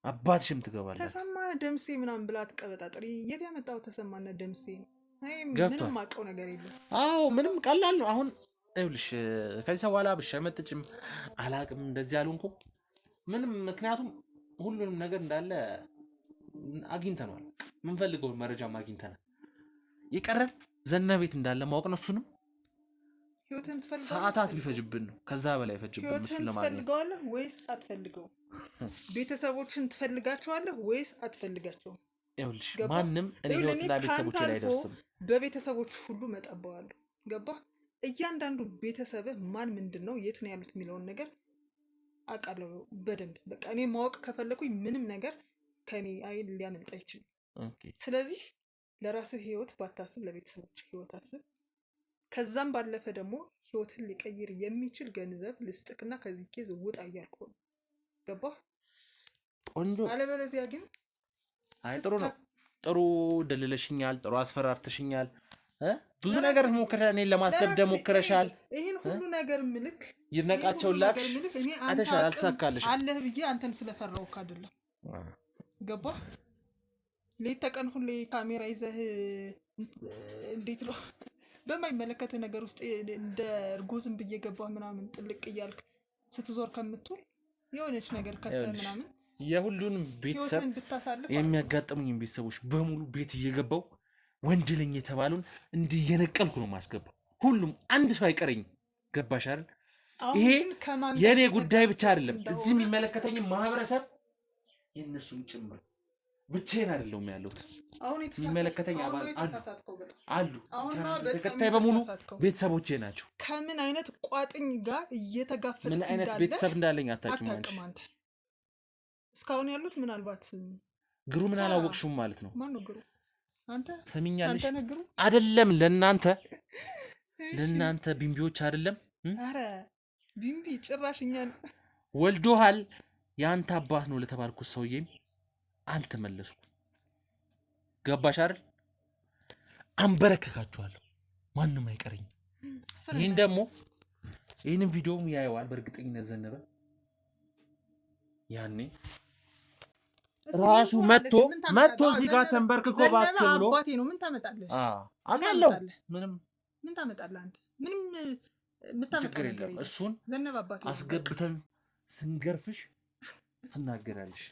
አባትሽም ትገባላችሁ። ተሰማ ደምሴ ምናምን ብላ አትቀበጣጥሪ። የት ያመጣው ተሰማና ደምሴ ነው? ምንም አውቀው ነገር የለም። አዎ ምንም ቀላል ነው። አሁን ይኸውልሽ ከዚህ በኋላ ብሸመጥጭም አላቅም እንደዚህ አልሆንኩም ምንም። ምክንያቱም ሁሉንም ነገር እንዳለ አግኝተናል። የምንፈልገውን መረጃም አግኝተናል። የቀረን ዘነበቤት እንዳለ ማወቅ ነው። እሱንም ህይወትን ትፈልጋለህ? ሰዓታት ቢፈጅብን ነው ከዛ በላይ ፈጅብን። ህይወትን ትፈልገዋለህ ወይስ አትፈልገውም? ቤተሰቦችን ትፈልጋቸዋለህ ወይስ አትፈልጋቸውም? ይኸውልሽ ማንም እኔ ህይወት ለቤተሰቦች ላይ አይደርስም። በቤተሰቦች ሁሉ መጠባዋለሁ። ገባህ? እያንዳንዱ ቤተሰብህ ማን ምንድን ነው የት ነው ያሉት የሚለውን ነገር አውቃለሁ በደንብ። በቃ እኔ ማወቅ ከፈለኩኝ ምንም ነገር ከኔ አይን ሊያመልጥ አይችልም። ስለዚህ ለራስህ ህይወት ባታስብ፣ ለቤተሰቦች ህይወት አስብ። ከዛም ባለፈ ደግሞ ህይወትን ሊቀይር የሚችል ገንዘብ ልስጥክና ከዚህ ኬዝ ውጣ እያልኩ ነው። ገባህ? ቆንጆ። አለበለዚያ ግን አይ ጥሩ ነው። ጥሩ ደልለሽኛል፣ ጥሩ አስፈራርተሽኛል። ብዙ ነገር ሞክረሻል፣ እኔን ለማስደብደብ ሞክረሻል። ይሄን ሁሉ ነገር ምልክ ይድነቃቸው ላክሽ አተሻል አልተሳካልሽ አለህ ብዬ አንተን ስለፈራውክ አይደለም። ገባህ? ሌት ተቀን ሁሌ ካሜራ ይዘህ እንዴት ነው በማይመለከት ነገር ውስጥ እንደ እርጉዝም ብዬ ገባህ ምናምን ጥልቅ እያልክ ስትዞር ከምትውል የሆነች ነገር ከተህ ምናምን የሁሉንም ቤተሰብ የሚያጋጥሙኝ ቤተሰቦች በሙሉ ቤት እየገባው ወንጀለኛ የተባሉን እንዲህ እየነቀልኩ ነው ማስገባው። ሁሉም አንድ ሰው አይቀረኝም። ገባሽ አይደል? ይሄ የኔ ጉዳይ ብቻ አይደለም። እዚህ የሚመለከተኝ ማህበረሰብ የነሱም ጭምር ብቻዬን አይደለም ያለሁት። የሚመለከተኝ አባል አሉ። ተከታይ በሙሉ ቤተሰቦቼ ናቸው። ከምን አይነት ቋጥኝ ጋር እየተጋፈጥክ ምን አይነት ቤተሰብ እንዳለኝ አታውቂም አንተ። እስካሁን ያሉት ምናልባት ግሩ ምን አላወቅሽውም ማለት ነው። ማን ነው ግሩ? አንተ ሰሚኛለሽ አይደለም? ለእናንተ ቢምቢዎች አይደለም። አረ ቢምቢ ጭራሽ እኛን ወልዶሃል የአንተ አባት ነው ለተባልኩት ሰውዬም አልተመለስኩም። ገባሽ አይደል? አንበረከካችኋለሁ። ማንም አይቀረኝም። ይህንን ቪዲዮም ያየዋል በእርግጠኝነት ዘነበ። ያኔ ራሱ መጥቶ እዚህ ጋር ተንበርክኮ እባክህ ብሎ አባቴ ነው ምን ታመጣለህ? አውቃለሁ። ምን ታመጣለህ አንተ? ምንም የምታመጣው ነገር የለም። እሱን ዘነበ አባቴ አስገብተን ስንገርፍሽ ትናገራለሽ።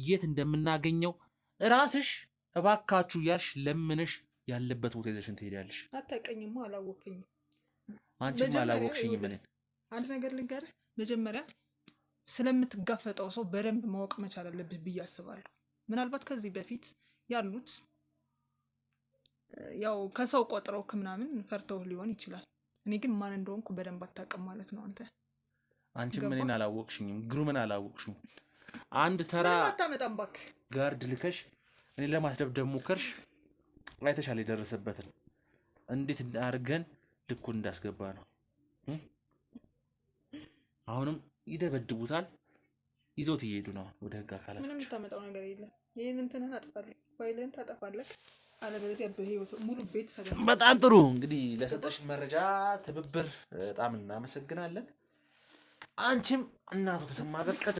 የት እንደምናገኘው ራስሽ እባካችሁ ያልሽ ለምነሽ ያለበት ቦታ ይዘሽን ትሄዳለሽ። አታውቀኝማ፣ አላወቅኝም። አንቺም አላወቅሽኝም። ምን አንድ ነገር ልንገርህ፣ መጀመሪያ ስለምትጋፈጠው ሰው በደንብ ማወቅ መቻል አለብህ ብዬ አስባለሁ። ምናልባት ከዚህ በፊት ያሉት ያው ከሰው ቆጥረው ምናምን ፈርተው ሊሆን ይችላል። እኔ ግን ማን እንደሆንኩ በደንብ አታውቅም ማለት ነው አንቺ ምን አላወቅሽኝም። ግሩምን አላወቅሽም። አንድ ተራ አታመጣም ባክ ጋርድ ልከሽ እኔ ለማስደብደብ ሞከርሽ። አይተሻል የደረሰበትን እንዴት አድርገን ልኩን እንዳስገባ ነው። አሁንም ይደበድቡታል፣ ይዞት ይሄዱ ነው ወደ ህግ አካላት። ምንም የምታመጣው ነገር የለም። ይሄን እንትንን አጥፋለህ፣ ፋይልን ታጠፋለህ። አለበለዚያ በህይወት ሙሉ ቤተሰብ። በጣም ጥሩ። እንግዲህ ለሰጠሽ መረጃ ትብብር በጣም እናመሰግናለን። አንቺም እናቱ ተሰማ በቀጥ